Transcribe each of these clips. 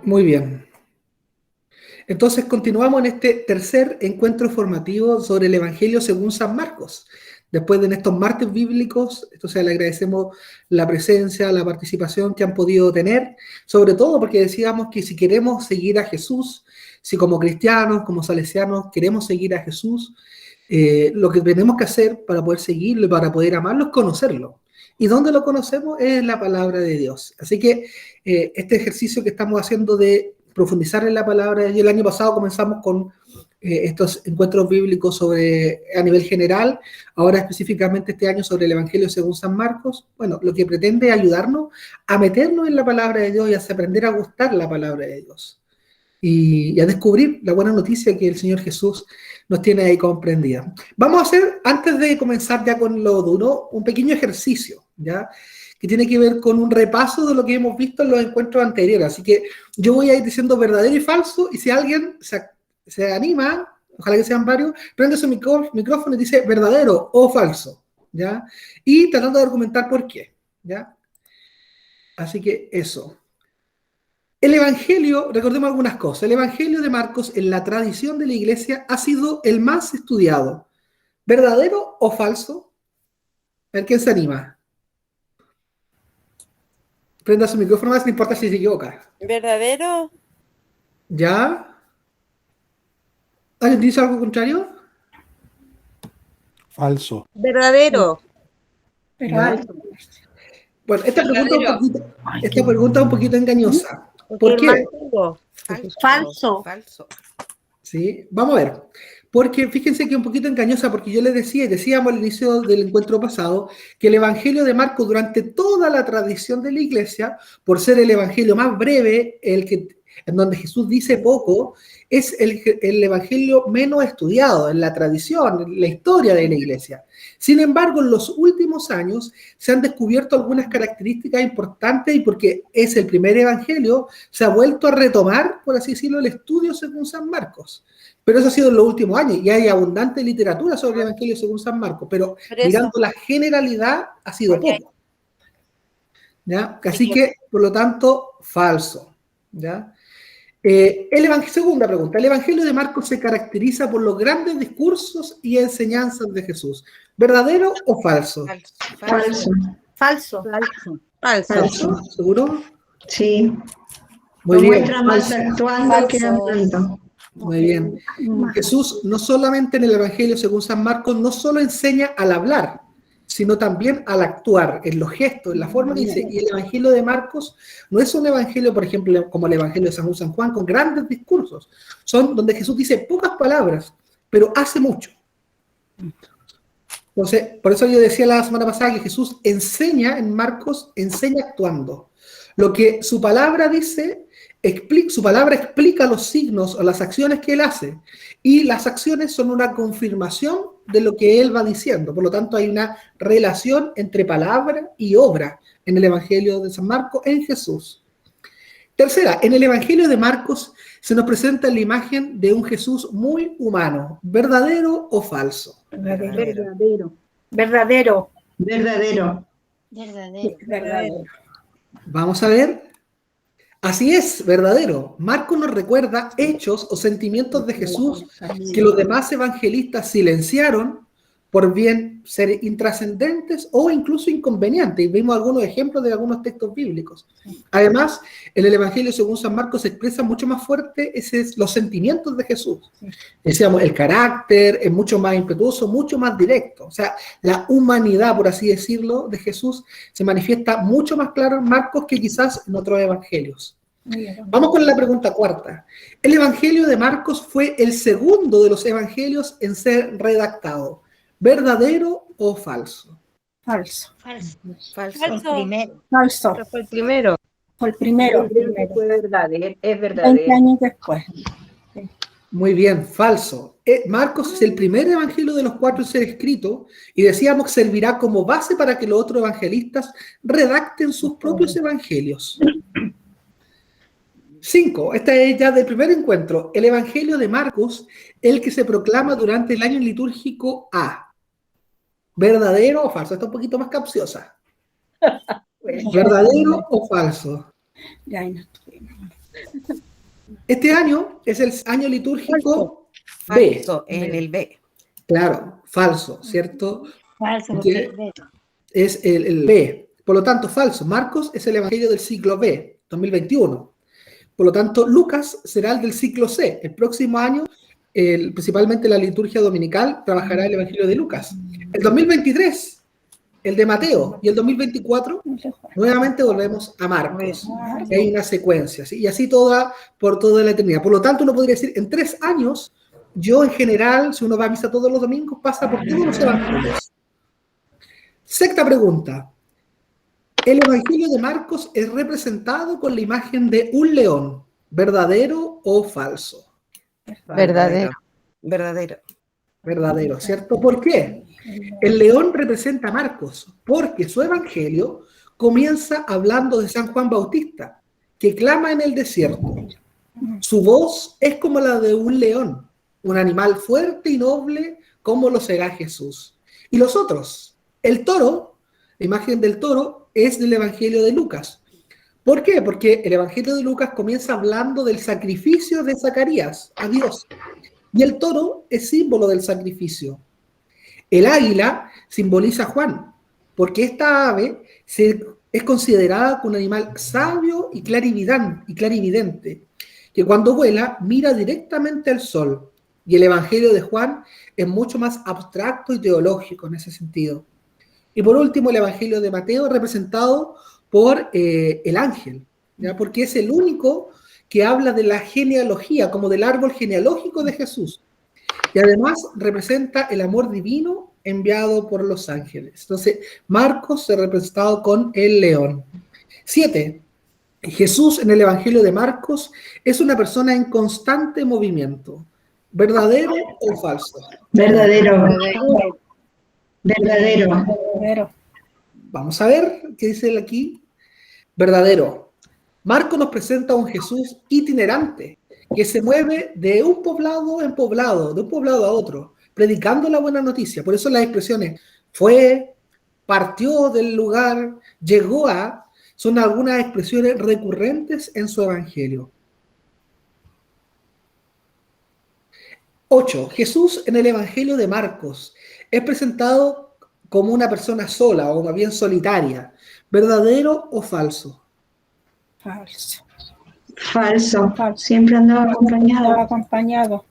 Muy bien. Entonces continuamos en este tercer encuentro formativo sobre el Evangelio según San Marcos. Después de estos martes bíblicos, entonces le agradecemos la presencia, la participación que han podido tener, sobre todo porque decíamos que si queremos seguir a Jesús, si como cristianos, como salesianos, queremos seguir a Jesús, lo que tenemos que hacer para poder seguirlo y para poder amarlo es conocerlo. ¿Y dónde lo conocemos? Es la palabra de Dios. Así que este ejercicio que estamos haciendo de profundizar en la palabra de Dios, el año pasado comenzamos con estos encuentros bíblicos a nivel general, ahora específicamente este año sobre el Evangelio según San Marcos. Bueno, lo que pretende es ayudarnos a meternos en la palabra de Dios y a aprender a gustar la palabra de Dios. Y a descubrir la buena noticia que el Señor Jesús nos tiene ahí comprendida. Vamos a hacer, antes de comenzar ya con lo duro, un pequeño ejercicio, ¿ya? Que tiene que ver con un repaso de lo que hemos visto en los encuentros anteriores. Así que yo voy a ir diciendo verdadero y falso, y si alguien se anima, ojalá que sean varios, prende su micrófono y dice verdadero o falso, ¿ya? Y tratando de argumentar por qué, ¿ya? Así que eso. El Evangelio, recordemos algunas cosas, el Evangelio de Marcos en la tradición de la Iglesia ha sido el más estudiado. ¿Verdadero o falso? A ver, ¿quién se anima? Prenda su micrófono más, no importa si se equivoca. ¿Verdadero? ¿Ya? ¿Alguien dice algo contrario? Falso. Verdadero. ¿Ya? Bueno, esta pregunta es un poquito engañosa. ¿Por qué? Falso. ¿Sí? Vamos a ver. Porque fíjense que es un poquito engañosa, porque yo les decíamos al inicio del encuentro pasado, que el Evangelio de Marcos durante toda la tradición de la Iglesia, por ser el Evangelio más breve, en donde Jesús dice poco, es el Evangelio menos estudiado en la tradición, en la historia de la Iglesia. Sin embargo, en los últimos años se han descubierto algunas características importantes y porque es el primer Evangelio, se ha vuelto a retomar, por así decirlo, el estudio según San Marcos. Pero eso ha sido en los últimos años y hay abundante literatura sobre el Evangelio según San Marcos, pero mirando la generalidad ha sido poco. ¿Ya? Así que, por lo tanto, falso. ¿Ya? Segunda pregunta. El Evangelio de Marcos se caracteriza por los grandes discursos y enseñanzas de Jesús. ¿Verdadero o falso? Falso. ¿Seguro? Sí. Muy bien. Muestra más actuando que hablando. Muy bien. Jesús no solamente en el Evangelio según San Marcos, no solo enseña al hablar, sino también al actuar, en los gestos, en la forma que dice. Y el Evangelio de Marcos no es un evangelio, por ejemplo, como el Evangelio de San Juan, con grandes discursos. Son donde Jesús dice pocas palabras, pero hace mucho. Entonces, por eso yo decía la semana pasada que Jesús enseña en Marcos, enseña actuando. Lo que su palabra dice, su palabra explica los signos o las acciones que él hace. Y las acciones son una confirmación de lo que él va diciendo. Por lo tanto, hay una relación entre palabra y obra en el Evangelio de San Marcos en Jesús. Tercera, en el Evangelio de Marcos se nos presenta la imagen de un Jesús muy humano. ¿Verdadero o falso? Verdadero. Vamos a ver. Así es, verdadero. Marcos nos recuerda hechos o sentimientos de Jesús que los demás evangelistas silenciaron por bien ser intrascendentes o incluso inconvenientes. Y vimos algunos ejemplos de algunos textos bíblicos. Además, en el Evangelio según San Marcos se expresa mucho más fuerte los sentimientos de Jesús. Decíamos, el carácter es mucho más impetuoso, mucho más directo. O sea, la humanidad, por así decirlo, de Jesús se manifiesta mucho más claro en Marcos que quizás en otros evangelios. Vamos con la pregunta cuarta. El Evangelio de Marcos fue el segundo de los evangelios en ser redactado. ¿Verdadero o falso? Falso. Fue el primero. Es verdadero. 20 años después. Muy bien, falso. Marcos es el primer evangelio de los 4 en ser escrito y decíamos que servirá como base para que los otros evangelistas redacten sus propios evangelios. 5. Esta es ya del primer encuentro. El Evangelio de Marcos, el que se proclama durante el año litúrgico A. ¿Verdadero o falso? Está un poquito más capciosa. ¿Verdadero o falso? Ya ahí no estuvimos. Este año es el año litúrgico B. Falso, en el B. Claro, falso, ¿cierto? Falso, Porque porque es el B. Por lo tanto, falso. Marcos es el Evangelio del ciclo B, 2021. Por lo tanto, Lucas será el del ciclo C. El próximo año, principalmente la liturgia dominical, trabajará el Evangelio de Lucas. El 2023, el de Mateo. Y el 2024, nuevamente volvemos a Marcos. Hay una secuencia, ¿sí? Y así por toda la eternidad. Por lo tanto, uno podría decir, en 3 años, yo en general, si uno va a misa todos los domingos, pasa por todos los evangelios. Sexta pregunta. El Evangelio de Marcos es representado con la imagen de un león. ¿Verdadero o falso? Verdadero. Verdadero. Verdadero, ¿cierto? ¿Por qué? El león representa a Marcos, porque su evangelio comienza hablando de San Juan Bautista, que clama en el desierto. Su voz es como la de un león, un animal fuerte y noble, como lo será Jesús. Y los otros, el toro, la imagen del toro, es del evangelio de Lucas. ¿Por qué? Porque el evangelio de Lucas comienza hablando del sacrificio de Zacarías a Dios. Y el toro es símbolo del sacrificio. El águila simboliza a Juan, porque esta ave es considerada como un animal sabio y clarividente, que cuando vuela mira directamente al sol. Y el Evangelio de Juan es mucho más abstracto y teológico en ese sentido. Y por último, el Evangelio de Mateo, representado por el ángel, ¿ya? Porque es el único que habla de la genealogía, como del árbol genealógico de Jesús. Y además representa el amor divino enviado por los ángeles. Entonces, Marcos se representado con el león. 7. Jesús en el Evangelio de Marcos es una persona en constante movimiento. ¿Verdadero o falso? Verdadero. Verdadero. Verdadero. Vamos a ver qué dice él aquí. Verdadero. Marcos nos presenta a un Jesús itinerante que se mueve de un poblado en poblado, de un poblado a otro, predicando la buena noticia. Por eso las expresiones fue, partió del lugar, llegó a, son algunas expresiones recurrentes en su evangelio. 8. Jesús en el evangelio de Marcos es presentado como una persona sola o más bien solitaria. ¿Verdadero o falso? Falso. Falso. Siempre andaba acompañado.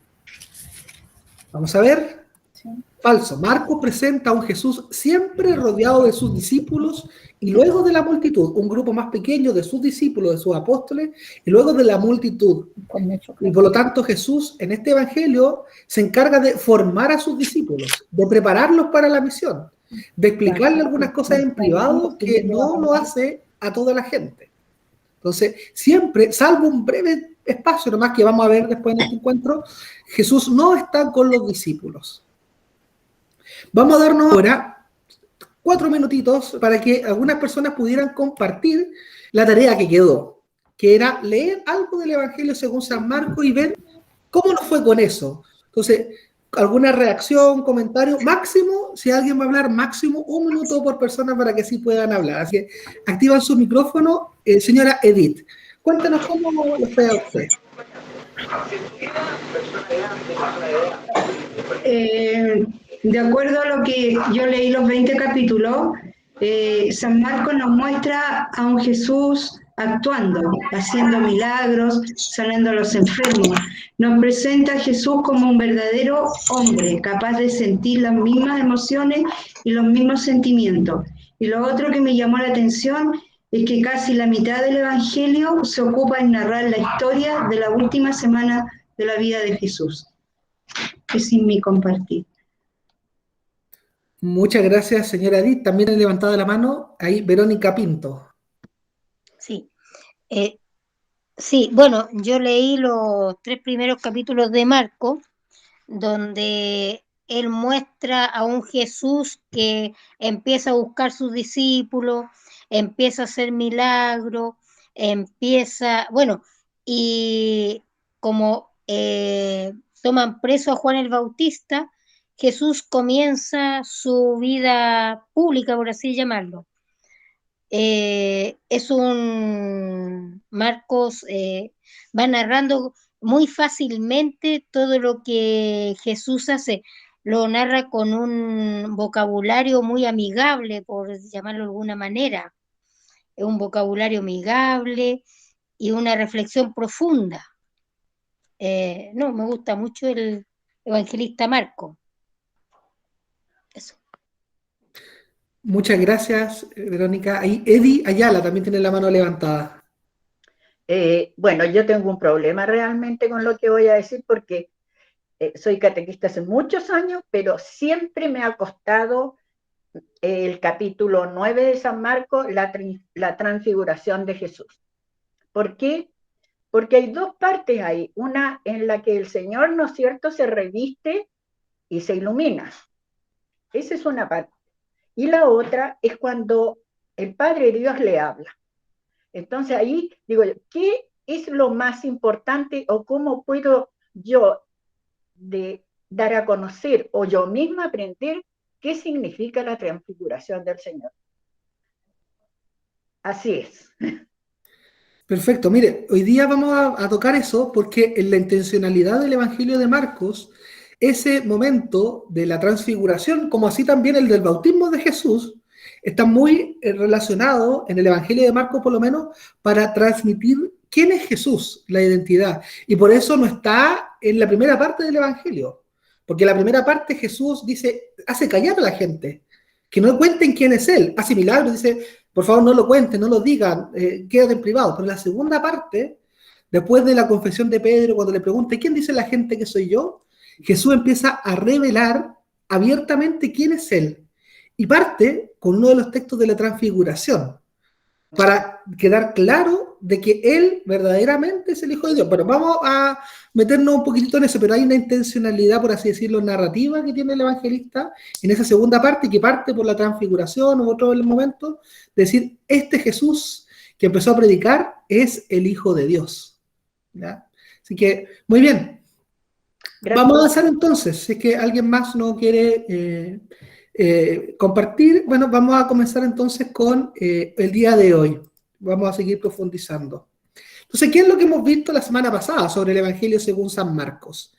Vamos a ver. Sí. Falso. Marcos presenta a un Jesús siempre rodeado de sus discípulos y luego de la multitud, un grupo más pequeño de sus discípulos, de sus apóstoles, y luego de la multitud. Y por lo tanto Jesús en este evangelio se encarga de formar a sus discípulos, de prepararlos para la misión, de explicarle algunas cosas en privado que no lo hace a toda la gente. Entonces, siempre, salvo un breve espacio, nomás que vamos a ver después en este encuentro, Jesús no está con los discípulos. Vamos a darnos ahora 4 minutitos para que algunas personas pudieran compartir la tarea que quedó, que era leer algo del Evangelio según San Marcos y ver cómo nos fue con eso. Entonces, alguna reacción, comentario, máximo, si alguien va a hablar, máximo 1 minuto por persona para que así puedan hablar. Así que activan su micrófono, señora Edith. Cuéntanos cómo lo fue a usted. De acuerdo a lo que yo leí los 20 capítulos, San Marcos nos muestra a un Jesús actuando, haciendo milagros, sanando a los enfermos. Nos presenta a Jesús como un verdadero hombre, capaz de sentir las mismas emociones y los mismos sentimientos. Y lo otro que me llamó la atención es que casi la mitad del Evangelio se ocupa en narrar la historia de la última semana de la vida de Jesús. Es sin mi compartir. Muchas gracias, señora Edith. También ha levantado la mano ahí Verónica Pinto. Sí. Sí, bueno, yo leí los 3 primeros capítulos de Marcos, donde él muestra a un Jesús que empieza a buscar sus discípulos, empieza a hacer milagros, y como toman preso a Juan el Bautista, Jesús comienza su vida pública, por así llamarlo. Es un Marcos va narrando muy fácilmente todo lo que Jesús hace. Lo narra con un vocabulario muy amigable, por llamarlo de alguna manera. Es un vocabulario amigable y una reflexión profunda. No, me gusta mucho el evangelista Marco. Eso. Muchas gracias, Verónica. Ahí Eddie Ayala también tiene la mano levantada. Bueno, yo tengo un problema realmente con lo que voy a decir porque soy catequista hace muchos años, pero siempre me ha costado el capítulo 9 de San Marcos, la transfiguración de Jesús. ¿Por qué? Porque hay dos partes ahí, una en la que el Señor, ¿no es cierto?, se reviste y se ilumina. Esa es una parte. Y la otra es cuando el Padre Dios le habla. Entonces ahí digo yo, ¿qué es lo más importante o cómo puedo yo dar a conocer o yo misma aprender qué significa la transfiguración del Señor? Así es. Perfecto, mire, hoy día vamos a tocar eso porque en la intencionalidad del Evangelio de Marcos, ese momento de la transfiguración, como así también el del bautismo de Jesús, está muy relacionado en el Evangelio de Marcos, por lo menos, para transmitir quién es Jesús, la identidad. Y por eso no está en la primera parte del Evangelio, porque en la primera parte Jesús dice, hace callar a la gente, que no cuenten quién es Él, hace milagros, dice, por favor no lo cuenten, no lo digan, quédate en privado. Pero en la segunda parte, después de la confesión de Pedro, cuando le pregunta, ¿quién dice la gente que soy yo?, Jesús empieza a revelar abiertamente quién es Él. Y parte con uno de los textos de la transfiguración, para quedar claro de que Él verdaderamente es el Hijo de Dios. Pero vamos a meternos un poquitito en eso, pero hay una intencionalidad, por así decirlo, narrativa que tiene el evangelista en esa segunda parte, que parte por la transfiguración u otro momento, de decir, este Jesús que empezó a predicar es el Hijo de Dios. ¿Ya? Así que, muy bien. Gracias. Vamos a avanzar entonces, si es que alguien más no quiere compartir. Bueno, vamos a comenzar entonces con el día de hoy. Vamos a seguir profundizando. Entonces, ¿qué es lo que hemos visto la semana pasada sobre el Evangelio según San Marcos?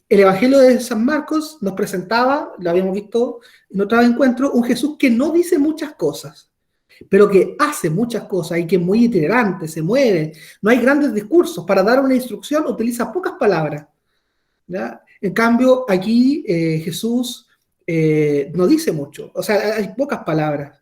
El Evangelio de San Marcos nos presentaba, lo habíamos visto en otro encuentro, un Jesús que no dice muchas cosas, pero que hace muchas cosas y que es muy itinerante, se mueve. No hay grandes discursos. Para dar una instrucción utiliza pocas palabras, ¿ya? En cambio, aquí Jesús no dice mucho, o sea, hay pocas palabras,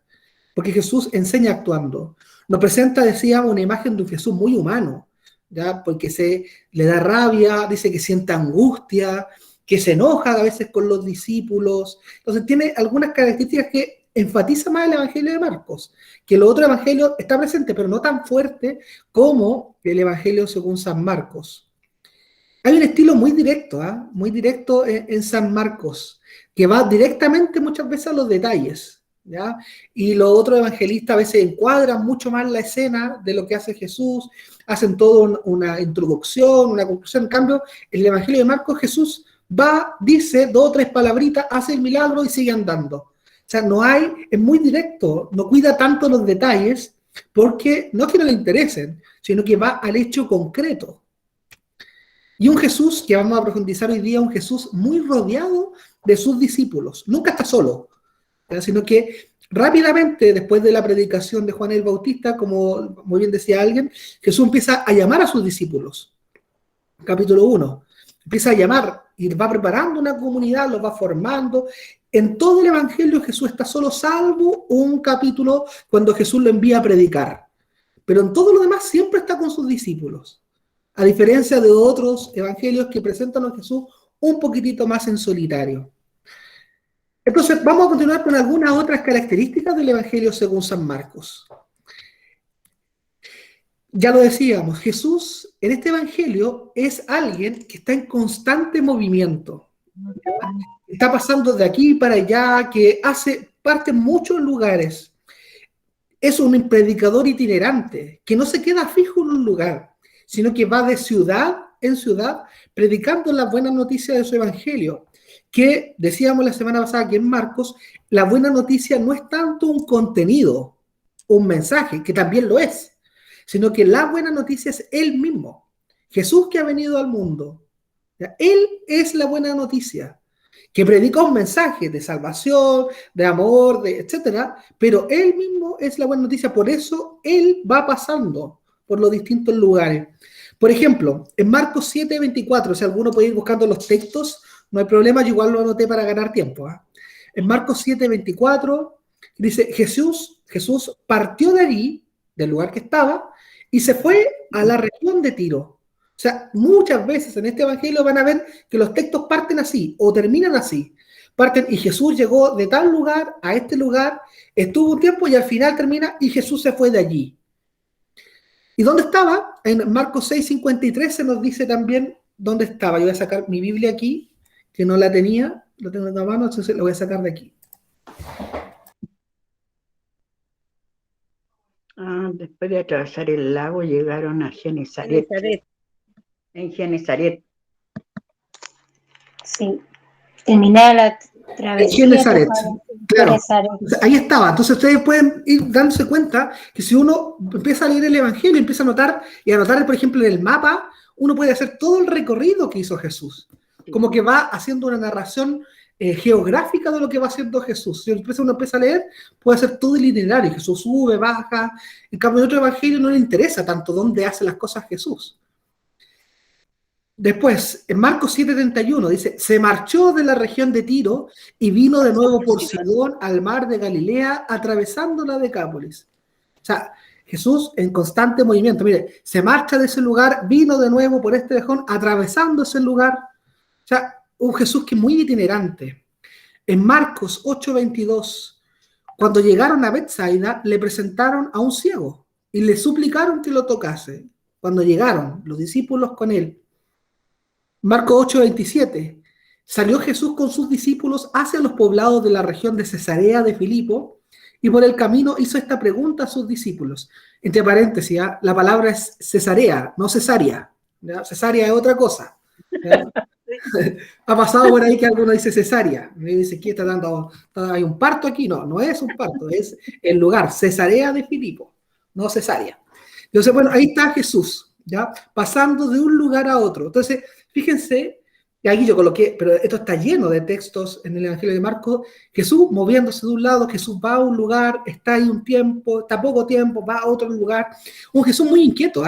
porque Jesús enseña actuando. Nos presenta, decíamos, una imagen de un Jesús muy humano, ¿ya? Porque le da rabia, dice que siente angustia, que se enoja a veces con los discípulos. Entonces tiene algunas características que enfatiza más el Evangelio de Marcos, que el otro Evangelio está presente, pero no tan fuerte como el Evangelio según San Marcos. Hay un estilo muy directo, muy directo en San Marcos, que va directamente muchas veces a los detalles, ¿ya? Y los otros evangelistas a veces encuadran mucho más la escena de lo que hace Jesús, hacen toda una introducción, una conclusión. En cambio, en el Evangelio de Marcos, Jesús va, dice 2 o 3 palabritas, hace el milagro y sigue andando. O sea, es muy directo, no cuida tanto los detalles, porque no es que no le interesen, sino que va al hecho concreto. Y un Jesús, que vamos a profundizar hoy día, un Jesús muy rodeado de sus discípulos. Nunca está solo, sino que rápidamente, después de la predicación de Juan el Bautista, como muy bien decía alguien, Jesús empieza a llamar a sus discípulos. Capítulo 1. Empieza a llamar y va preparando una comunidad, los va formando. En todo el Evangelio Jesús está solo, salvo un capítulo cuando Jesús lo envía a predicar. Pero en todo lo demás siempre está con sus discípulos. A diferencia de otros evangelios que presentan a Jesús un poquitito más en solitario. Entonces, vamos a continuar con algunas otras características del Evangelio según San Marcos. Ya lo decíamos, Jesús en este Evangelio es alguien que está en constante movimiento. Está pasando de aquí para allá, que hace parte en muchos lugares. Es un predicador itinerante, que no se queda fijo en un lugar, sino que va de ciudad en ciudad predicando la buena noticia de su evangelio, que decíamos la semana pasada que en Marcos, la buena noticia no es tanto un contenido, un mensaje, que también lo es, sino que la buena noticia es Él mismo, Jesús que ha venido al mundo. Él es la buena noticia, que predica un mensaje de salvación, de amor, etcétera, pero Él mismo es la buena noticia, por eso Él va pasando por los distintos lugares. Por ejemplo, en Marcos 7:24, si alguno puede ir buscando los textos, no hay problema, yo igual lo anoté para ganar tiempo. En Marcos 7:24 dice, Jesús partió de allí, del lugar que estaba, y se fue a la región de Tiro. O sea, muchas veces en este evangelio van a ver que los textos parten así, o terminan así. Parten, y Jesús llegó de tal lugar a este lugar, estuvo un tiempo y al final termina, y Jesús se fue de allí. ¿Y dónde estaba? En Marcos 6:53 se nos dice también dónde estaba. Yo voy a sacar mi Biblia aquí, que no la tenía, lo tengo en la mano, entonces lo voy a sacar de aquí. Después de atravesar el lago llegaron a Genesaret. En Genesaret. Sí, terminaba la travesía. Genesaret, claro. Ahí estaba. Entonces ustedes pueden ir dándose cuenta que si uno empieza a leer el Evangelio, empieza a anotar, y anotar, por ejemplo, en el mapa, uno puede hacer todo el recorrido que hizo Jesús. Como que va haciendo una narración geográfica de lo que va haciendo Jesús. Si uno empieza a leer, puede hacer todo el itinerario. Jesús sube, baja. En cambio, en otro evangelio no le interesa tanto dónde hace las cosas Jesús. Después, en Marcos 7:31 dice, se marchó de la región de Tiro y vino de nuevo por Sidón al mar de Galilea, atravesando la Decápolis. O sea, Jesús en constante movimiento. Mire, se marcha de ese lugar, vino de nuevo por este lejón, atravesando ese lugar. O sea, un Jesús que es muy itinerante. En Marcos 8:22, cuando llegaron a Betsaida, le presentaron a un ciego y le suplicaron que lo tocase. Cuando llegaron los discípulos con él. Marcos 8:27, salió Jesús con sus discípulos hacia los poblados de la región de Cesarea de Filipo y por el camino hizo esta pregunta a sus discípulos. Entre paréntesis, la palabra es Cesarea, no cesárea. ¿Ya? Cesárea es otra cosa. Ha pasado por ahí que alguno dice cesárea. Me dice, ¿qué está dando? ¿Hay un parto aquí? No, no es un parto, es el lugar, Cesarea de Filipo, no cesárea. Entonces, bueno, ahí está Jesús, ¿ya? Pasando de un lugar a otro. Entonces, fíjense, y aquí yo coloqué, pero esto está lleno de textos en el Evangelio de Marcos, Jesús moviéndose de un lado, Jesús va a un lugar, está ahí un tiempo, está poco tiempo, va a otro lugar. Un Jesús muy inquieto,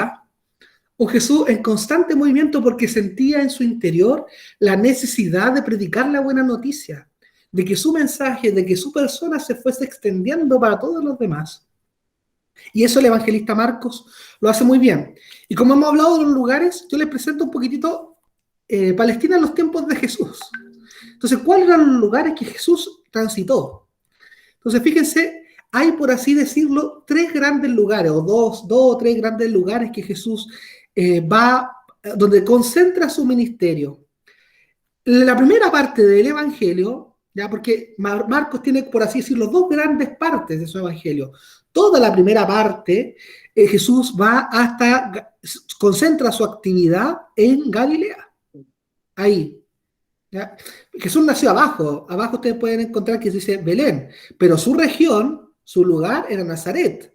Un Jesús en constante movimiento porque sentía en su interior la necesidad de predicar la buena noticia, de que su mensaje, de que su persona se fuese extendiendo para todos los demás. Y eso el evangelista Marcos lo hace muy bien. Y como hemos hablado de los lugares, yo les presento un poquitito Palestina en los tiempos de Jesús. Entonces, ¿cuáles eran los lugares que Jesús transitó? Entonces, fíjense, hay, por así decirlo, tres grandes lugares, o dos o tres grandes lugares que Jesús va, donde concentra su ministerio. La primera parte del evangelio, ya porque Marcos tiene, por así decirlo, dos grandes partes de su evangelio. Toda la primera parte, Jesús va concentra su actividad en Galilea. Ahí. ¿Ya? Jesús nació abajo ustedes pueden encontrar que dice Belén, pero su región, su lugar era Nazaret.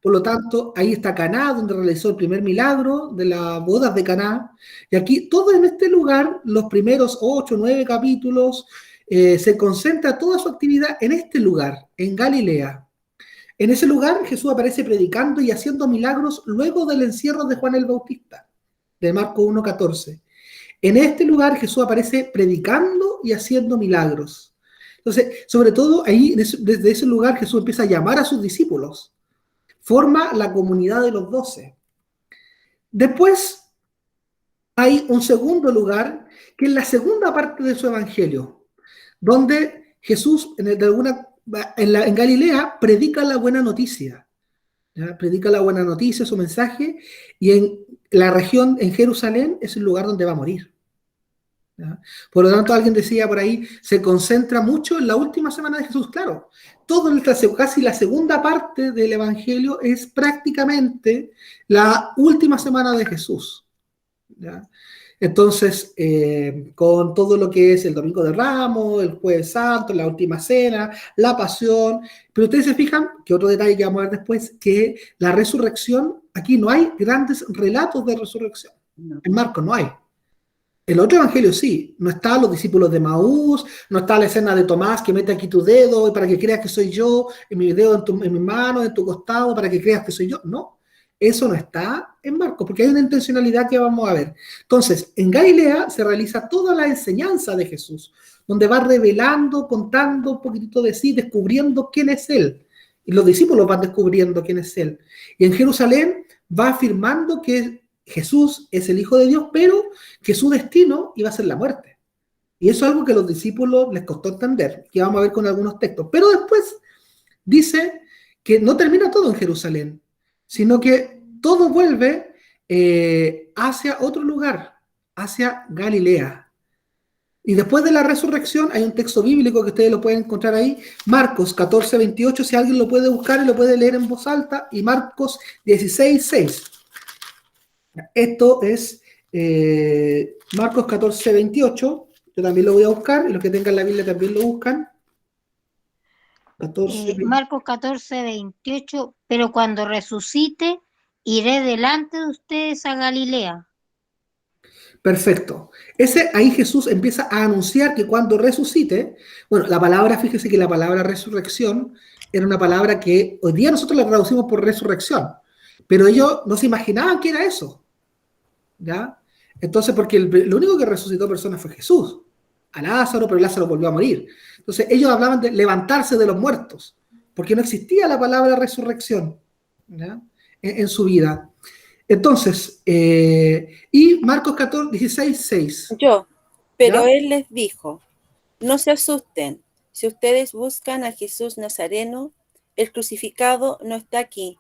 Por lo tanto, ahí está Caná, donde realizó el primer milagro de las bodas de Caná. Y aquí, todo en este lugar, los primeros 8 o 9 capítulos, se concentra toda su actividad en este lugar, en Galilea. En ese lugar, Jesús aparece predicando y haciendo milagros luego del encierro de Juan el Bautista, de Marcos 1:14. En este lugar Jesús aparece predicando y haciendo milagros. Entonces, sobre todo ahí, desde ese lugar Jesús empieza a llamar a sus discípulos. Forma la comunidad de los 12. Después hay un segundo lugar, que es la segunda parte de su evangelio, donde Jesús, en Galilea, predica la buena noticia. ¿Ya? Predica la buena noticia, su mensaje, y en la región, en Jerusalén, es el lugar donde va a morir. ¿ya? Por lo tanto, alguien decía por ahí, se concentra mucho en la última semana de Jesús. Claro, casi la segunda parte del Evangelio es prácticamente la última semana de Jesús, ¿ya? Entonces, con todo lo que es el Domingo de Ramos, el Jueves Santo, la Última Cena, la Pasión, pero ustedes se fijan, que otro detalle que vamos a ver después, que la resurrección, aquí no hay grandes relatos de resurrección. No. En Marcos no hay. En el otro evangelio sí, no están los discípulos de Maús, no está la escena de Tomás que mete aquí tu dedo y para que creas que soy yo, en mi dedo en mi mano, en tu costado, para que creas que soy yo. No, eso no está en Marcos, porque hay una intencionalidad que vamos a ver. Entonces, en Galilea se realiza toda la enseñanza de Jesús, donde va revelando, contando un poquitito de sí, descubriendo quién es Él. Y los discípulos van descubriendo quién es Él. Y en Jerusalén va afirmando que Jesús es el Hijo de Dios, pero que su destino iba a ser la muerte. Y eso es algo que a los discípulos les costó entender, que vamos a ver con algunos textos. Pero después dice que no termina todo en Jerusalén, sino que todo vuelve hacia otro lugar, hacia Galilea. Y después de la resurrección hay un texto bíblico que ustedes lo pueden encontrar ahí, Marcos 14, 28, si alguien lo puede buscar y lo puede leer en voz alta, y Marcos 16, 6. Esto es Marcos 14, 28. Yo también lo voy a buscar, y los que tengan la Biblia también lo buscan. Marcos 14, 28. Pero cuando resucite, iré delante de ustedes a Galilea. Perfecto. Ahí Jesús empieza a anunciar que cuando resucite, bueno, la palabra, fíjese que la palabra resurrección era una palabra que hoy día nosotros la traducimos por resurrección, pero ellos no se imaginaban que era eso, ¿ya? Entonces, porque lo único que resucitó personas fue Jesús, a Lázaro, pero Lázaro volvió a morir. Entonces, ellos hablaban de levantarse de los muertos, porque no existía la palabra resurrección, ¿ya? En su vida. Entonces, y Marcos 14, 16, 6. Pero ¿Ya? él les dijo, no se asusten, si ustedes buscan a Jesús Nazareno, el crucificado no está aquí,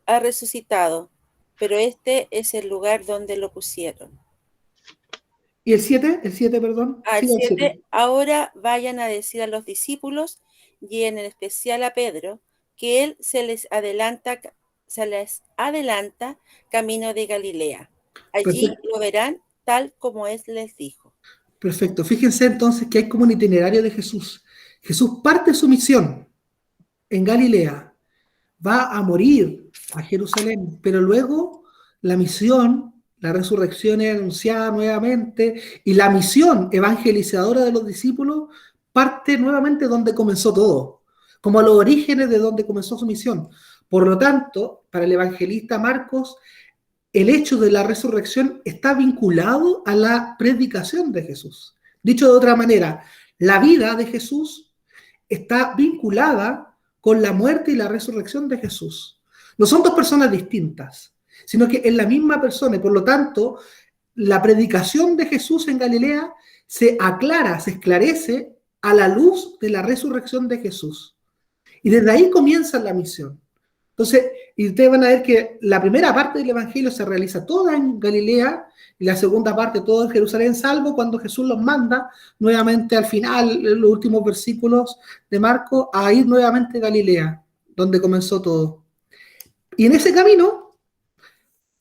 ha resucitado, pero este es el lugar donde lo pusieron. ¿Y el 7? El 7, perdón. Al Sí, el 7, ahora vayan a decir a los discípulos, y en especial a Pedro, que él se les adelanta camino de Galilea. Allí Perfecto. lo verán tal como él les dijo. Perfecto. Fíjense entonces que hay como un itinerario de Jesús. Jesús parte su misión en Galilea, va a morir a Jerusalén, pero luego la misión, la resurrección es anunciada nuevamente y la misión evangelizadora de los discípulos parte nuevamente donde comenzó todo, como a los orígenes de donde comenzó su misión. Por lo tanto, para el evangelista Marcos, el hecho de la resurrección está vinculado a la predicación de Jesús. Dicho de otra manera, la vida de Jesús está vinculada con la muerte y la resurrección de Jesús. No son dos personas distintas, sino que es la misma persona y por lo tanto la predicación de Jesús en Galilea se aclara, se esclarece a la luz de la resurrección de Jesús. Y desde ahí comienza la misión. Entonces, y ustedes van a ver que la primera parte del Evangelio se realiza toda en Galilea y la segunda parte toda en Jerusalén, salvo cuando Jesús los manda nuevamente al final, en los últimos versículos de Marcos, a ir nuevamente a Galilea, donde comenzó todo. Y en ese camino,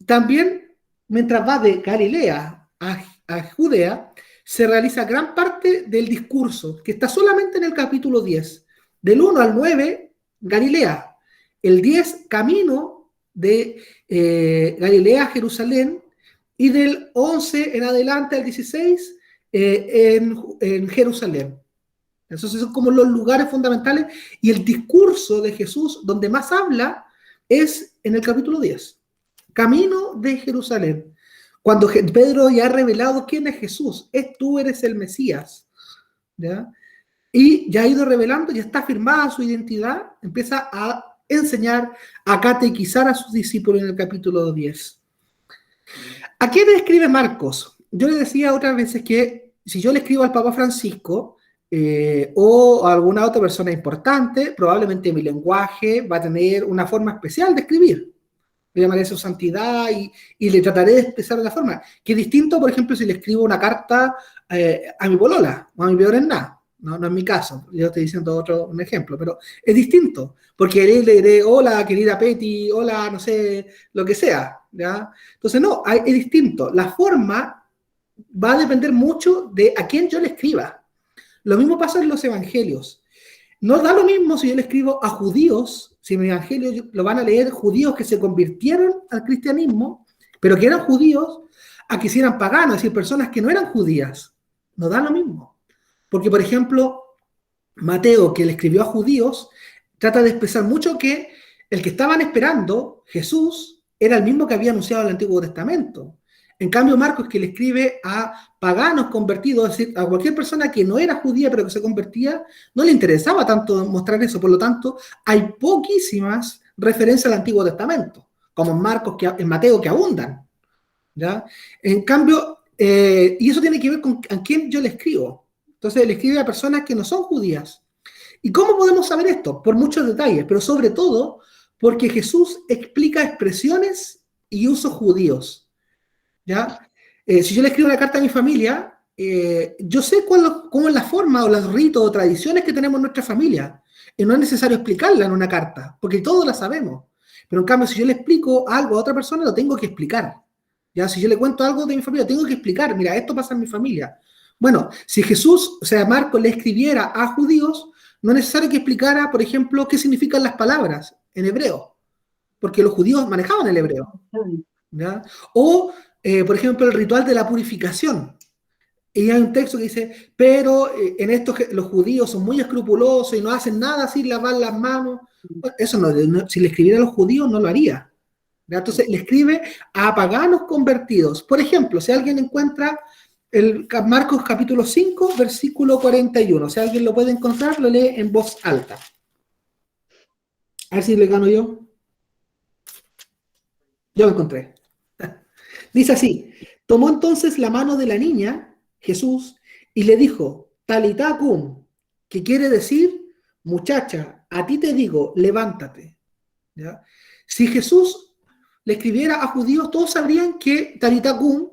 también, mientras va de Galilea a Judea, se realiza gran parte del discurso, que está solamente en el capítulo 10. Del 1 al 9, Galilea. El 10, camino de Galilea a Jerusalén, y del 11 en adelante al 16 en Jerusalén. Esos son como los lugares fundamentales, y el discurso de Jesús donde más habla es en el capítulo 10, camino de Jerusalén, cuando Pedro ya ha revelado quién es Jesús, tú eres el Mesías, ¿ya? Y ya ha ido revelando, ya está firmada su identidad, empieza a enseñar, a catequizar a sus discípulos en el capítulo 10. ¿A qué le escribe Marcos? Yo le decía otras veces que si yo le escribo al Papa Francisco o a alguna otra persona importante, probablemente mi lenguaje va a tener una forma especial de escribir, le llamaré su santidad y le trataré de expresar de la forma. Que es distinto, por ejemplo, si le escribo una carta a mi polola o a mi peor en nada. No es mi caso, yo estoy diciendo un ejemplo, pero es distinto, porque le diré, hola, querida Peti, hola, no sé, lo que sea, ¿ya? Entonces, no, es distinto. La forma va a depender mucho de a quién yo le escriba. Lo mismo pasa en los evangelios. No da lo mismo si yo le escribo a judíos, si en mi evangelio lo van a leer judíos que se convirtieron al cristianismo, pero que eran judíos, a que eran paganos, es decir, personas que no eran judías. No da lo mismo. Porque, por ejemplo, Mateo, que le escribió a judíos, trata de expresar mucho que el que estaban esperando, Jesús, era el mismo que había anunciado el Antiguo Testamento. En cambio, Marcos, que le escribe a paganos convertidos, es decir, a cualquier persona que no era judía pero que se convertía, no le interesaba tanto mostrar eso. Por lo tanto, hay poquísimas referencias al Antiguo Testamento, como en Marcos, en Mateo, que abundan, ¿ya? En cambio, y eso tiene que ver con a quién yo le escribo. Entonces, le escribe a personas que no son judías. ¿Y cómo podemos saber esto? Por muchos detalles, pero sobre todo porque Jesús explica expresiones y usos judíos, ¿ya? Si yo le escribo una carta a mi familia, yo sé cómo es la forma o los ritos o tradiciones que tenemos en nuestra familia. Y no es necesario explicarla en una carta, porque todos la sabemos. Pero en cambio, si yo le explico algo a otra persona, lo tengo que explicar. ¿Ya? Si yo le cuento algo de mi familia, tengo que explicar, mira, esto pasa en mi familia. Bueno, si Jesús, o sea, Marcos le escribiera a judíos, no es necesario que explicara, por ejemplo, qué significan las palabras en hebreo, porque los judíos manejaban el hebreo, ¿ya? O, por ejemplo, el ritual de la purificación. Y hay un texto que dice, pero en esto los judíos son muy escrupulosos y no hacen nada sin lavar las manos. Eso si le escribiera a los judíos no lo haría, ¿ya? Entonces le escribe a paganos convertidos. Por ejemplo, si alguien encuentra Marcos capítulo 5, versículo 41. Si alguien lo puede encontrar, lo lee en voz alta. A ver si le gano yo. Yo lo encontré. Dice así: tomó entonces la mano de la niña, Jesús, y le dijo, Talitá cum, que quiere decir, muchacha, a ti te digo, levántate. ¿Ya? Si Jesús le escribiera a judíos, todos sabrían que Talitá cum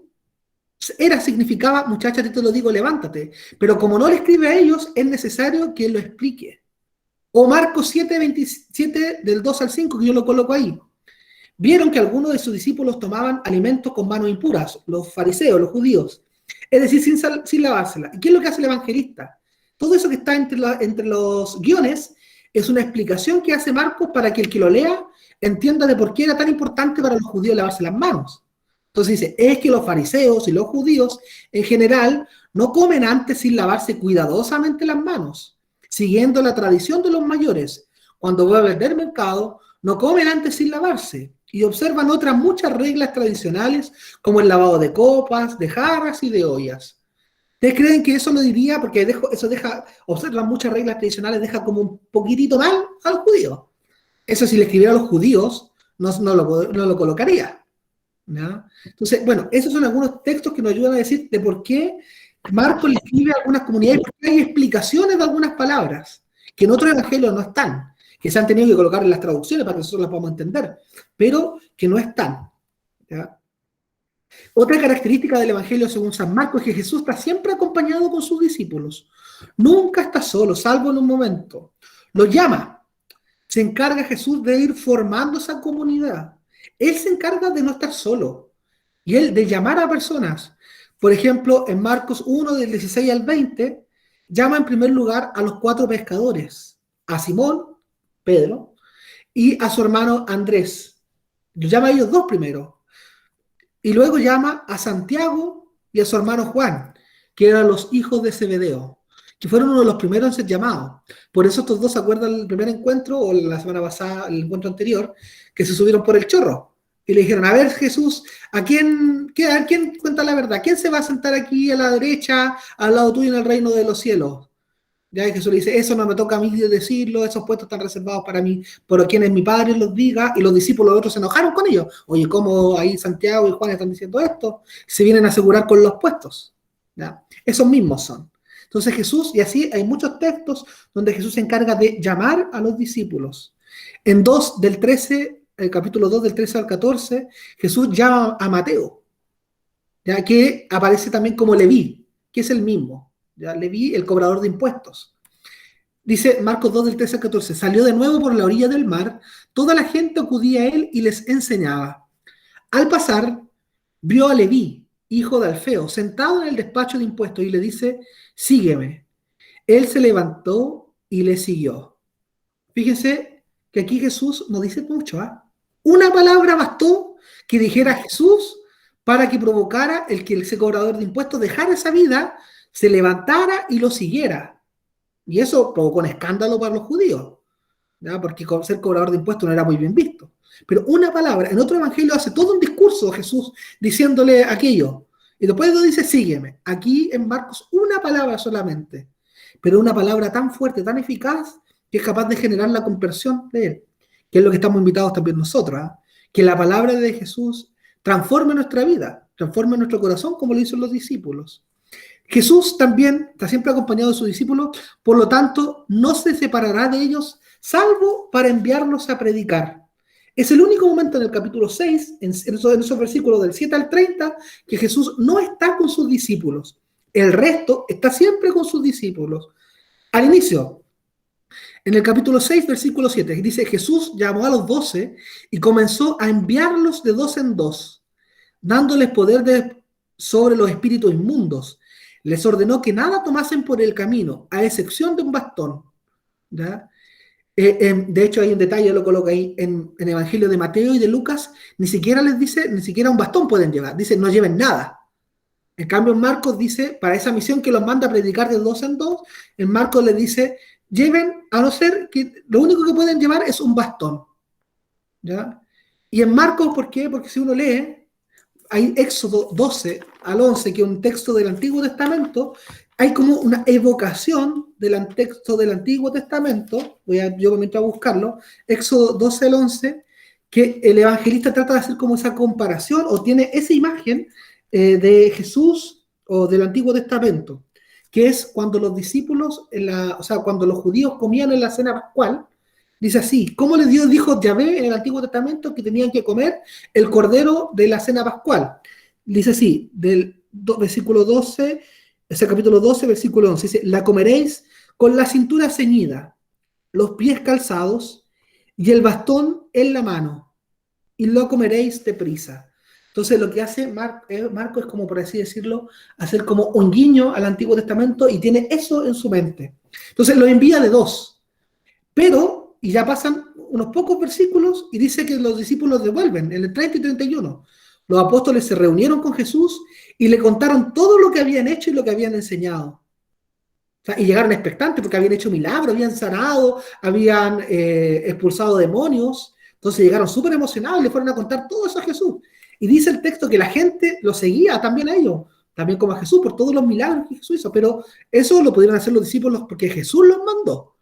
significaba, muchacha, te lo digo, levántate. Pero como no le escribe a ellos, es necesario que lo explique. O Marcos 7, 27, del 2 al 5, que yo lo coloco ahí. Vieron que algunos de sus discípulos tomaban alimentos con manos impuras, los fariseos, los judíos, es decir, sin lavársela. ¿Y qué es lo que hace el evangelista? Todo eso que está entre los guiones es una explicación que hace Marcos para que el que lo lea entienda de por qué era tan importante para los judíos lavarse las manos. Entonces dice, es que los fariseos y los judíos en general no comen antes sin lavarse cuidadosamente las manos, siguiendo la tradición de los mayores. Cuando vuelven del mercado, no comen antes sin lavarse y observan otras muchas reglas tradicionales como el lavado de copas, de jarras y de ollas. ¿Ustedes creen que eso lo diría? Porque observan muchas reglas tradicionales, deja como un poquitito mal a los judíos. Eso si le escribiera a los judíos, no lo colocaría, ¿no? Entonces, bueno, esos son algunos textos que nos ayudan a decir de por qué Marcos le escribe a algunas comunidades, porque hay explicaciones de algunas palabras que en otros evangelios no están, que se han tenido que colocar en las traducciones para que nosotros las podamos entender, pero que no están, ¿ya? Otra característica del evangelio según San Marcos es que Jesús está siempre acompañado con sus discípulos. Nunca está solo, salvo en un momento. Los llama. Se encarga Jesús de ir formando esa comunidad. Él se encarga de no estar solo y él de llamar a personas. Por ejemplo, en Marcos 1, del 16 al 20, llama en primer lugar a los 4 pescadores, a Simón, Pedro, y a su hermano Andrés. Los llama a ellos 2 primero. Y luego llama a Santiago y a su hermano Juan, que eran los hijos de Zebedeo, que fueron uno de los primeros en ser llamados. Por eso estos 2 se acuerdan del primer encuentro, o la semana pasada, el encuentro anterior, que se subieron por el chorro. Y le dijeron, a ver, Jesús, ¿a quién cuenta la verdad? ¿Quién se va a sentar aquí a la derecha, al lado tuyo en el reino de los cielos? Ya Jesús le dice, eso no me toca a mí decirlo, esos puestos están reservados para mí, por quienes mi Padre los diga. Y los discípulos de otros se enojaron con ellos. Oye, ¿cómo ahí Santiago y Juan están diciendo esto? Se vienen a asegurar con los puestos. ¿Ya? Esos mismos son. Entonces Jesús, y así hay muchos textos donde Jesús se encarga de llamar a los discípulos. En 2 del 13 el capítulo 2 del 13 al 14, Jesús llama a Mateo, ya que aparece también como Leví, que es el mismo, ya Leví, el cobrador de impuestos. Dice Marcos 2 del 13 al 14, salió de nuevo por la orilla del mar, toda la gente acudía a él y les enseñaba. Al pasar, vio a Leví, hijo de Alfeo, sentado en el despacho de impuestos y le dice, sígueme. Él se levantó y le siguió. Fíjense que aquí Jesús no dice mucho, ¿eh? Una palabra bastó que dijera Jesús para que provocara el que ese cobrador de impuestos dejara esa vida, se levantara y lo siguiera. Y eso provocó un escándalo para los judíos, ¿ya? Porque ser cobrador de impuestos no era muy bien visto. Pero una palabra, en otro evangelio hace todo un discurso Jesús diciéndole aquello. Y después lo dice, sígueme. Aquí en Marcos una palabra solamente, pero una palabra tan fuerte, tan eficaz, que es capaz de generar la conversión de él, que es lo que estamos invitados también nosotros, ¿eh? Que la palabra de Jesús transforme nuestra vida, transforme nuestro corazón, como lo hizo los discípulos. Jesús también está siempre acompañado de sus discípulos, por lo tanto, no se separará de ellos, salvo para enviarlos a predicar. Es el único momento en el capítulo 6, en esos versículos del 7 al 30, que Jesús no está con sus discípulos. El resto está siempre con sus discípulos. Al inicio, en el capítulo 6, versículo 7, dice, Jesús llamó a los 12 y comenzó a enviarlos de 2 en 2, dándoles poder sobre los espíritus inmundos. Les ordenó que nada tomasen por el camino, a excepción de un bastón, ¿ya? De hecho, hay un detalle, lo coloca ahí en el Evangelio de Mateo y de Lucas, ni siquiera les dice, ni siquiera un bastón pueden llevar, dice, no lleven nada. En cambio, en Marcos dice, para esa misión que los manda a predicar de 2 en 2, en Marcos les dice, lleven, a no ser que lo único que pueden llevar es un bastón, ¿ya? Y en Marcos, ¿por qué? Porque si uno lee, hay Éxodo 12 al 11, que es un texto del Antiguo Testamento, hay como una evocación del texto del Antiguo Testamento, yo mientras a buscarlo, Éxodo 12 al 11, que el evangelista trata de hacer como esa comparación, o tiene esa imagen de Jesús o del Antiguo Testamento, que es cuando los discípulos, cuando los judíos comían en la cena pascual, dice así, ¿cómo les dijo Yahvé en el Antiguo Testamento que tenían que comer el cordero de la cena pascual? Dice así, versículo 12, ese capítulo 12, versículo 11, dice, la comeréis con la cintura ceñida, los pies calzados y el bastón en la mano, y lo comeréis deprisa. Entonces lo que hace Marco es como, por así decirlo, hacer como un guiño al Antiguo Testamento y tiene eso en su mente. Entonces lo envía de 2, pero, y ya pasan unos pocos versículos y dice que los discípulos devuelven, en el 30 y 31. Los apóstoles se reunieron con Jesús y le contaron todo lo que habían hecho y lo que habían enseñado. O sea, y llegaron expectantes porque habían hecho milagros, habían sanado, habían expulsado demonios. Entonces llegaron súper emocionados y le fueron a contar todo eso a Jesús. Y dice el texto que la gente lo seguía también a ellos, también como a Jesús, por todos los milagros que Jesús hizo. Pero eso lo pudieron hacer los discípulos porque Jesús los mandó,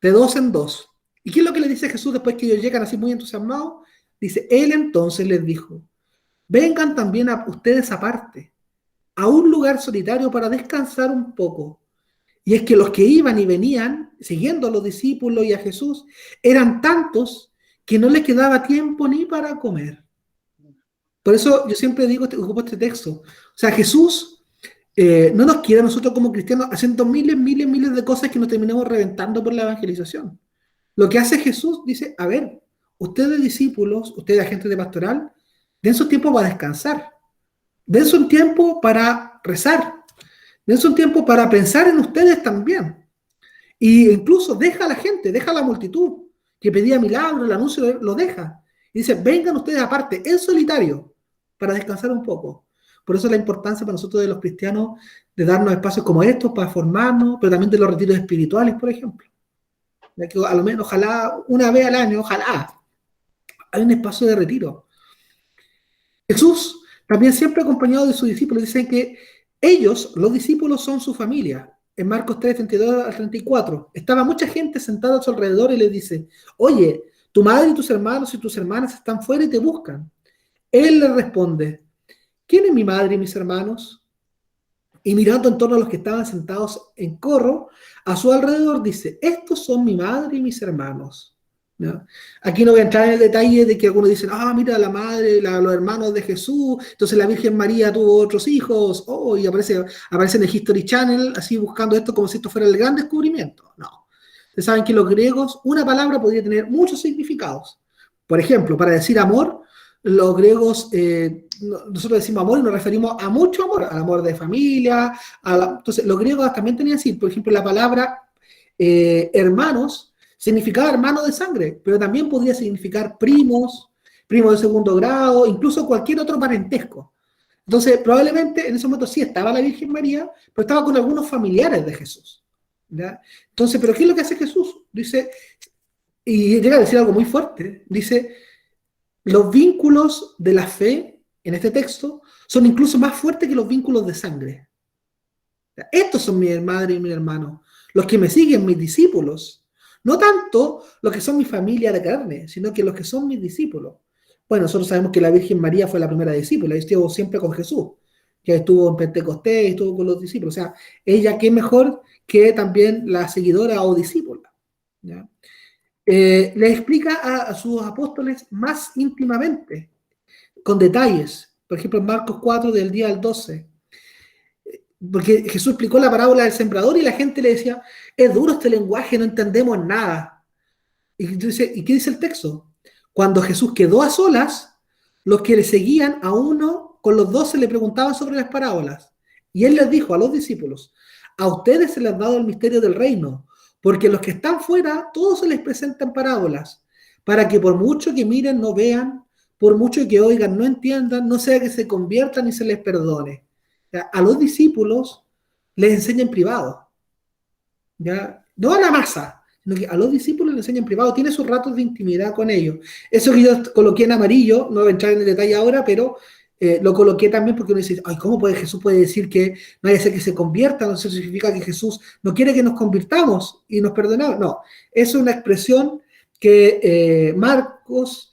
de 2 en 2. ¿Y qué es lo que le dice Jesús después que ellos llegan así muy entusiasmados? Dice, él entonces les dijo, vengan también a ustedes aparte, a un lugar solitario para descansar un poco. Y es que los que iban y venían, siguiendo a los discípulos y a Jesús, eran tantos que no les quedaba tiempo ni para comer. Por eso yo siempre digo, ocupo este texto. O sea, Jesús no nos quiere a nosotros como cristianos haciendo miles de cosas que nos terminamos reventando por la evangelización. Lo que hace Jesús, dice, a ver, ustedes discípulos, ustedes agentes de pastoral, den su tiempo para descansar, den su tiempo para rezar, den su tiempo para pensar en ustedes también. Y incluso deja a la gente, deja a la multitud que pedía milagros, el anuncio lo deja. Y dice, vengan ustedes aparte, en solitario, para descansar un poco. Por eso la importancia para nosotros de los cristianos de darnos espacios como estos para formarnos, pero también de los retiros espirituales, por ejemplo. Ya que a lo menos, ojalá, una vez al año, ojalá, hay un espacio de retiro. Jesús, también siempre acompañado de sus discípulos, dicen que ellos, los discípulos, son su familia. En Marcos 3, 32 al 34, estaba mucha gente sentada a su alrededor y les dice, oye, tu madre y tus hermanos y tus hermanas están fuera y te buscan. Él les responde, ¿quién es mi madre y mis hermanos? Y mirando en torno a los que estaban sentados en corro, a su alrededor dice, estos son mi madre y mis hermanos. ¿no? Aquí no voy a entrar en el detalle de que algunos dicen, mira, la madre, los hermanos de Jesús, entonces la Virgen María tuvo otros hijos, y aparece en el History Channel, así buscando esto como si esto fuera el gran descubrimiento. No. Ustedes saben que los griegos, una palabra podría tener muchos significados. Por ejemplo, para decir amor, los griegos, nosotros decimos amor y nos referimos a mucho amor, al amor de familia. Entonces, los griegos también tenían así, por ejemplo, la palabra hermanos significaba hermano de sangre, pero también podría significar primos de segundo grado, incluso cualquier otro parentesco. Entonces, probablemente en ese momento sí estaba la Virgen María, pero estaba con algunos familiares de Jesús, ¿ya? Entonces, ¿pero qué es lo que hace Jesús? Dice, y llega a decir algo muy fuerte, dice, los vínculos de la fe, en este texto, son incluso más fuertes que los vínculos de sangre. Estos son mi madre y mi hermano, los que me siguen, mis discípulos. No tanto los que son mi familia de carne, sino que los que son mis discípulos. Bueno, nosotros sabemos que la Virgen María fue la primera discípula, y estuvo siempre con Jesús. Ya estuvo en Pentecostés, estuvo con los discípulos. O sea, ella qué mejor que también la seguidora o discípula, ¿ya? Le explica a sus apóstoles más íntimamente, con detalles. Por ejemplo, en Marcos 4, del día al 12. Porque Jesús explicó la parábola del sembrador y la gente le decía, es duro este lenguaje, no entendemos nada. ¿Y qué dice el texto? Cuando Jesús quedó a solas, los que le seguían a uno con los 12 le preguntaban sobre las parábolas. Y él les dijo a los discípulos, a ustedes se les ha dado el misterio del reino, porque los que están fuera, todos se les presentan parábolas, para que por mucho que miren no vean, por mucho que oigan no entiendan, no sea que se conviertan y se les perdone. ¿Ya? A los discípulos les enseña en privado, ¿ya? No a la masa, sino que a los discípulos les enseña en privado, tiene sus ratos de intimidad con ellos. Eso que yo coloqué en amarillo, no voy a entrar en el detalle ahora, pero lo coloqué también porque uno dice, ¿cómo Jesús puede decir que no hay que ser que se convierta? No eso significa que Jesús no quiere que nos convirtamos y nos perdonamos. No, es una expresión que Marcos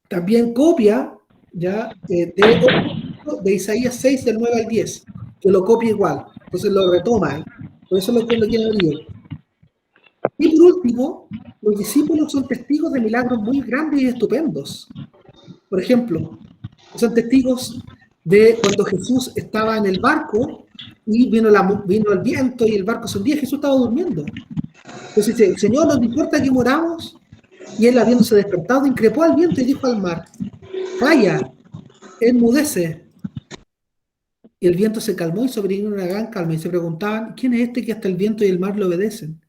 también copia, ¿ya? De Isaías 6, del 9 al 10, que lo copia igual, entonces lo retoma, por eso lo quiero leer. Y por último, los discípulos son testigos de milagros muy grandes y estupendos. Por ejemplo, son testigos de cuando Jesús estaba en el barco y vino el viento y el barco se hundía, Jesús estaba durmiendo. Entonces dice, Señor, ¿no te importa que moramos? Y él, habiéndose despertado, increpó al viento y dijo al mar, calla, enmudece. Y el viento se calmó y sobrevino una gran calma. Y se preguntaban, ¿quién es este que hasta el viento y el mar le obedecen?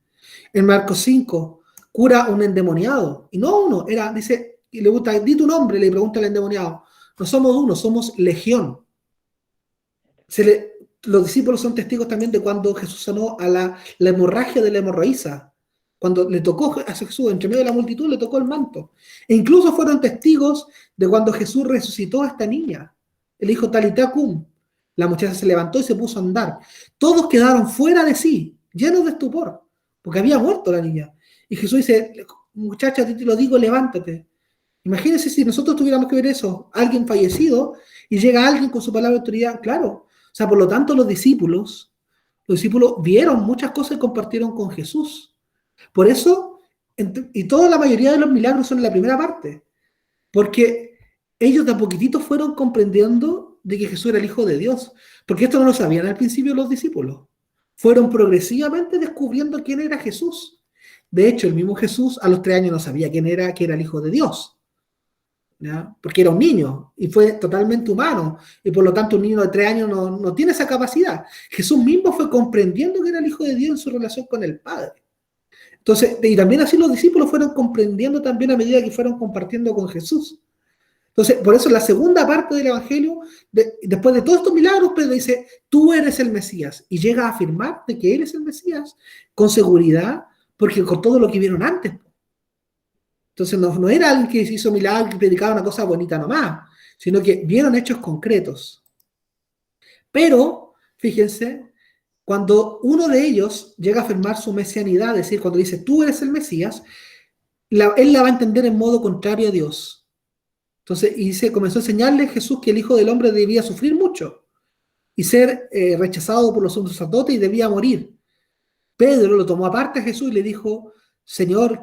En Marcos 5, cura a un endemoniado. Y no uno, dice, y le gusta, di tu nombre, le pregunta al endemoniado. No somos uno, somos legión. Los discípulos son testigos también de cuando Jesús sanó a la hemorragia de la hemorroísa. Cuando le tocó a Jesús, entre medio de la multitud, le tocó el manto. E incluso fueron testigos de cuando Jesús resucitó a esta niña. Él dijo, Talitá cum. La muchacha se levantó y se puso a andar. Todos quedaron fuera de sí, llenos de estupor, porque había muerto la niña. Y Jesús dice, muchacha, te lo digo, levántate. Imagínense si nosotros tuviéramos que ver eso, alguien fallecido, y llega alguien con su palabra de autoridad, claro. O sea, por lo tanto, los discípulos vieron muchas cosas y compartieron con Jesús. Por eso, y toda la mayoría de los milagros son en la primera parte, porque ellos de a poquitito fueron comprendiendo de que Jesús era el Hijo de Dios, porque esto no lo sabían al principio los discípulos. Fueron progresivamente descubriendo quién era Jesús. De hecho, el mismo Jesús a los 3 años no sabía que era el Hijo de Dios, ¿ya? Porque era un niño y fue totalmente humano, y por lo tanto un niño de 3 años no tiene esa capacidad. Jesús mismo fue comprendiendo que era el Hijo de Dios en su relación con el Padre. Entonces, y también así los discípulos fueron comprendiendo también a medida que fueron compartiendo con Jesús. Entonces, por eso la segunda parte del Evangelio, después de todos estos milagros, Pedro dice, tú eres el Mesías, y llega a afirmar de que él es el Mesías con seguridad, porque con todo lo que vieron antes. Entonces no era alguien que se hizo milagros y predicaba una cosa bonita nomás, sino que vieron hechos concretos. Pero, fíjense, cuando uno de ellos llega a afirmar su mesianidad, es decir, cuando dice, tú eres el Mesías, él la va a entender en modo contrario a Dios. Entonces, comenzó a enseñarle Jesús que el Hijo del Hombre debía sufrir mucho y ser rechazado por los sumos sacerdotes y debía morir. Pedro lo tomó aparte a Jesús y le dijo, Señor,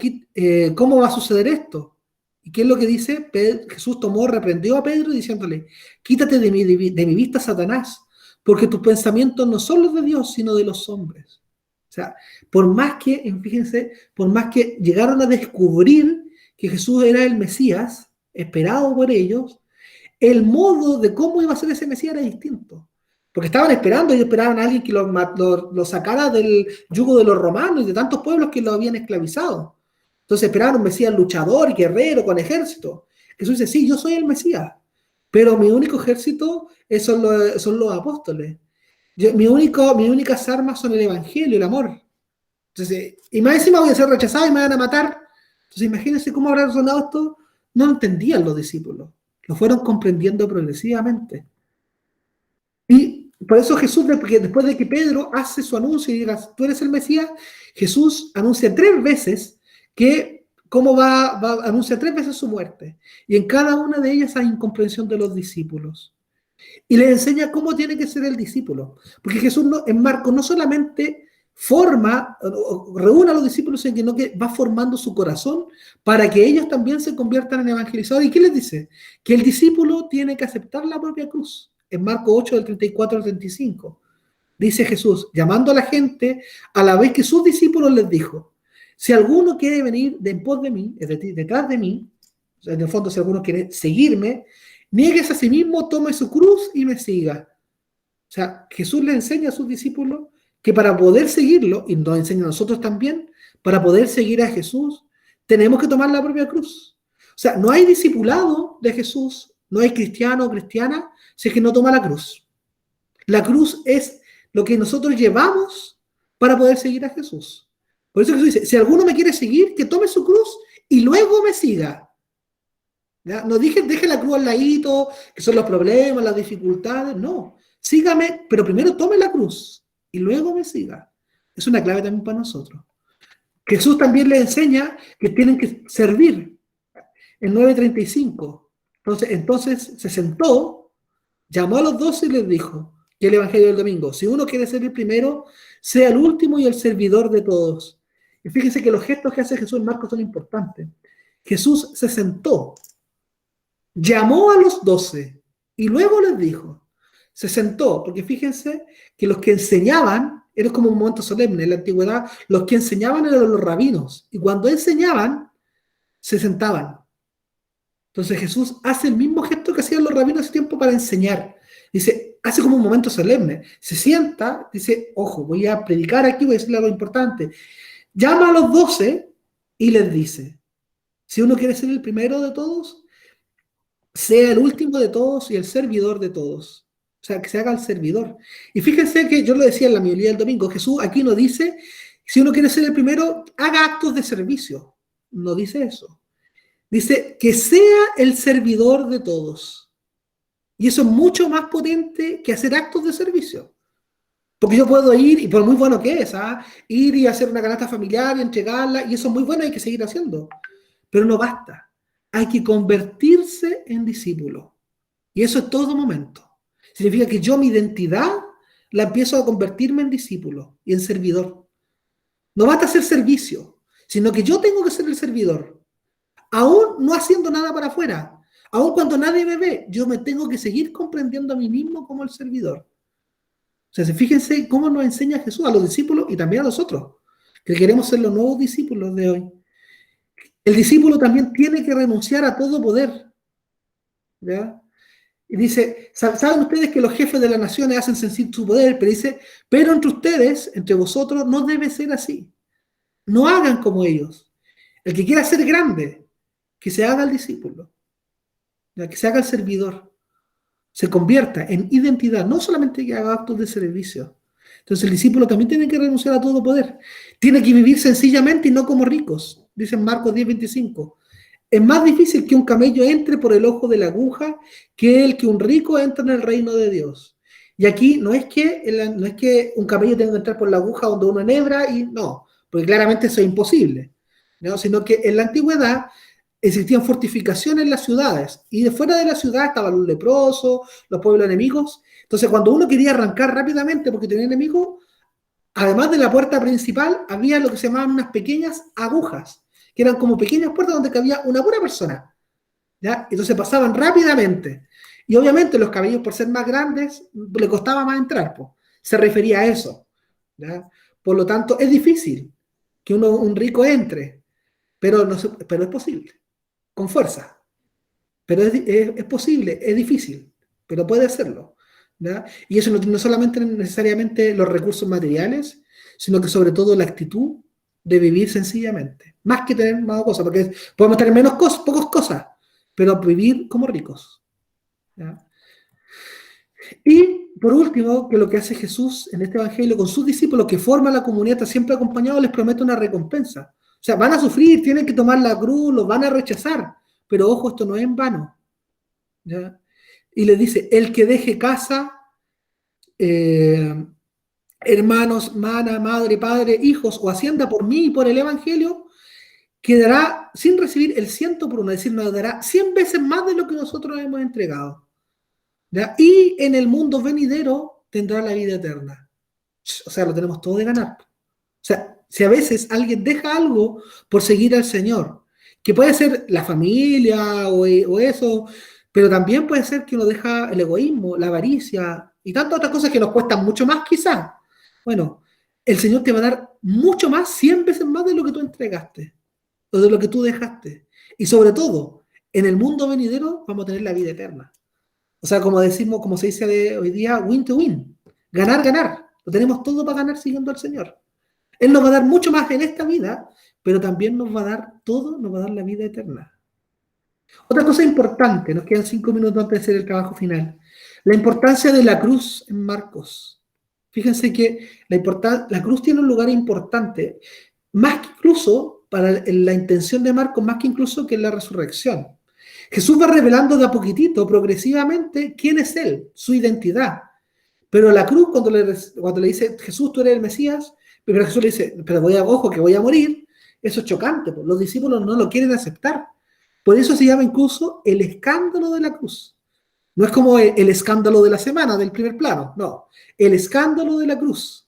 ¿cómo va a suceder esto? ¿Y qué es lo que dice? Jesús reprendió a Pedro diciéndole, quítate de mi vista, Satanás, porque tus pensamientos no son los de Dios, sino de los hombres. O sea, fíjense, por más que llegaron a descubrir que Jesús era el Mesías, esperado por ellos, el modo de cómo iba a ser ese Mesías era distinto. Porque estaban esperando, ellos esperaban a alguien que lo sacara del yugo de los romanos y de tantos pueblos que lo habían esclavizado. Entonces esperaban un Mesías luchador y guerrero con ejército. Jesús dice, sí, yo soy el Mesías, pero mi único ejército son los apóstoles. Mis únicas armas son el evangelio, el amor. Entonces, y más encima voy a ser rechazado y me van a matar. Entonces imagínense cómo habrá resonado esto. No lo entendían los discípulos. Lo fueron comprendiendo progresivamente. Y por eso Jesús, después de que Pedro hace su anuncio y diga, tú eres el Mesías, Jesús anuncia 3 veces anuncia 3 veces su muerte. Y en cada una de ellas hay incomprensión de los discípulos. Y les enseña cómo tiene que ser el discípulo. Porque Jesús en Marcos no solamente reúne a los discípulos, sino que va formando su corazón para que ellos también se conviertan en evangelizadores. ¿Y qué les dice? Que el discípulo tiene que aceptar la propia cruz. En Marcos 8, del 34 al 35, dice Jesús, llamando a la gente, a la vez que sus discípulos les dijo, si alguno quiere venir en pos de mí, detrás de mí, o sea, en el fondo si alguno quiere seguirme, nieguese a sí mismo, tome su cruz y me siga. O sea, Jesús le enseña a sus discípulos que para poder seguirlo, y nos enseña a nosotros también, para poder seguir a Jesús, tenemos que tomar la propia cruz. O sea, no hay discipulado de Jesús, no hay cristiano o cristiana, si es que no toma la cruz. La cruz es lo que nosotros llevamos para poder seguir a Jesús. Por eso Jesús dice, si alguno me quiere seguir, que tome su cruz y luego me siga. ¿Ya? No deje la cruz al ladito, que son los problemas, las dificultades, no. Sígame, pero primero tome la cruz y luego me siga. Es una clave también para nosotros. Jesús también les enseña que tienen que servir. En 9:35. Entonces se sentó, llamó a los 12 y les dijo, que el Evangelio del domingo, si uno quiere ser el primero, sea el último y el servidor de todos. Y fíjense que los gestos que hace Jesús en Marcos son importantes. Jesús se sentó, llamó a los 12 y luego les dijo, se sentó, porque fíjense que los que enseñaban, era como un momento solemne en la antigüedad, los que enseñaban eran los rabinos, y cuando enseñaban, se sentaban. Entonces Jesús hace el mismo gesto que hacían los rabinos hace tiempo para enseñar. Dice, hace como un momento solemne. Se sienta, dice, ojo, voy a predicar aquí, voy a decirle algo importante. Llama a los 12 y les dice, si uno quiere ser el primero de todos, sea el último de todos y el servidor de todos. O sea, que se haga el servidor. Y fíjense que yo lo decía en la homilía del domingo, Jesús aquí no dice, si uno quiere ser el primero, haga actos de servicio. No dice eso. Dice que sea el servidor de todos. Y eso es mucho más potente que hacer actos de servicio. Porque yo puedo ir, y por muy bueno que es, ir y hacer una canasta familiar y entregarla, y eso es muy bueno, hay que seguir haciendo. Pero no basta. Hay que convertirse en discípulo. Y eso es todo momento. Significa que yo mi identidad la empiezo a convertirme en discípulo y en servidor. No basta hacer servicio, sino que yo tengo que ser el servidor. Aún no haciendo nada para afuera, aún cuando nadie me ve, yo me tengo que seguir comprendiendo a mí mismo como el servidor. O sea, fíjense cómo nos enseña Jesús a los discípulos y también a nosotros, que queremos ser los nuevos discípulos de hoy. El discípulo también tiene que renunciar a todo poder. ¿Ya? Y dice, ¿saben ustedes que los jefes de las naciones hacen sentir su poder? Pero dice, pero entre ustedes, entre vosotros, no debe ser así. No hagan como ellos. El que quiera ser grande, que se haga el discípulo, que se haga el servidor, se convierta en identidad, no solamente que haga actos de servicio. Entonces el discípulo también tiene que renunciar a todo poder, tiene que vivir sencillamente y no como ricos, dice en Marcos 10:25. Es más difícil que un camello entre por el ojo de la aguja que el que un rico entre en el reino de Dios. Y aquí no es que un camello tenga que entrar por la aguja donde uno enhebra, y no, porque claramente eso es imposible, ¿no? Sino que en la antigüedad existían fortificaciones en las ciudades, y de fuera de la ciudad estaban los leprosos, los pueblos enemigos. Entonces cuando uno quería arrancar rápidamente porque tenía enemigos, además de la puerta principal, había lo que se llamaban unas pequeñas agujas, que eran como pequeñas puertas donde cabía una pura persona, ¿ya? Entonces pasaban rápidamente. Y obviamente los caballos, por ser más grandes, le costaba más entrar, po. Se refería a eso, ¿ya? Por lo tanto, es difícil que un rico entre, pero, pero es posible, con fuerza. Pero es posible, es difícil, pero puede hacerlo, ¿ya? Y eso no solamente necesariamente los recursos materiales, sino que sobre todo la actitud de vivir sencillamente, más que tener más cosas, porque podemos tener menos cosas, pocas cosas, pero vivir como ricos, ¿ya? Y por último, que lo que hace Jesús en este evangelio con sus discípulos, que forman la comunidad, está siempre acompañado, les promete una recompensa. O sea, van a sufrir, tienen que tomar la cruz, los van a rechazar, pero ojo, esto no es en vano, ¿ya? Y les dice, el que deje casa, hermanos, mana, madre, padre, hijos o hacienda por mí y por el evangelio, quedará sin recibir el 100 por uno, es decir, nos dará 100 veces más de lo que nosotros hemos entregado, ¿ya? Y en el mundo venidero tendrá la vida eterna. O sea, lo tenemos todo de ganar. O sea, si a veces alguien deja algo por seguir al Señor, que puede ser la familia o eso, pero también puede ser que uno deja el egoísmo, la avaricia y tantas otras cosas que nos cuestan mucho más quizás. Bueno, el Señor te va a dar mucho más, 100 veces más de lo que tú entregaste o de lo que tú dejaste. Y sobre todo, en el mundo venidero vamos a tener la vida eterna. O sea, como decimos, como se dice hoy día, win to win. Ganar, ganar. Lo tenemos todo para ganar siguiendo al Señor. Él nos va a dar mucho más en esta vida, pero también nos va a dar todo, nos va a dar la vida eterna. Otra cosa importante, nos quedan 5 minutos antes de hacer el trabajo final. La importancia de la cruz en Marcos. Fíjense que la cruz tiene un lugar importante, más que incluso para la intención de Marcos, más que incluso que en la resurrección. Jesús va revelando de a poquitito, progresivamente, quién es Él, su identidad. Pero la cruz, cuando le dice, Jesús, tú eres el Mesías, pero Jesús le dice, pero ojo, que voy a morir, eso es chocante, pues los discípulos no lo quieren aceptar. Por eso se llama incluso el escándalo de la cruz. No es como el escándalo de la semana, del primer plano, no, el escándalo de la cruz,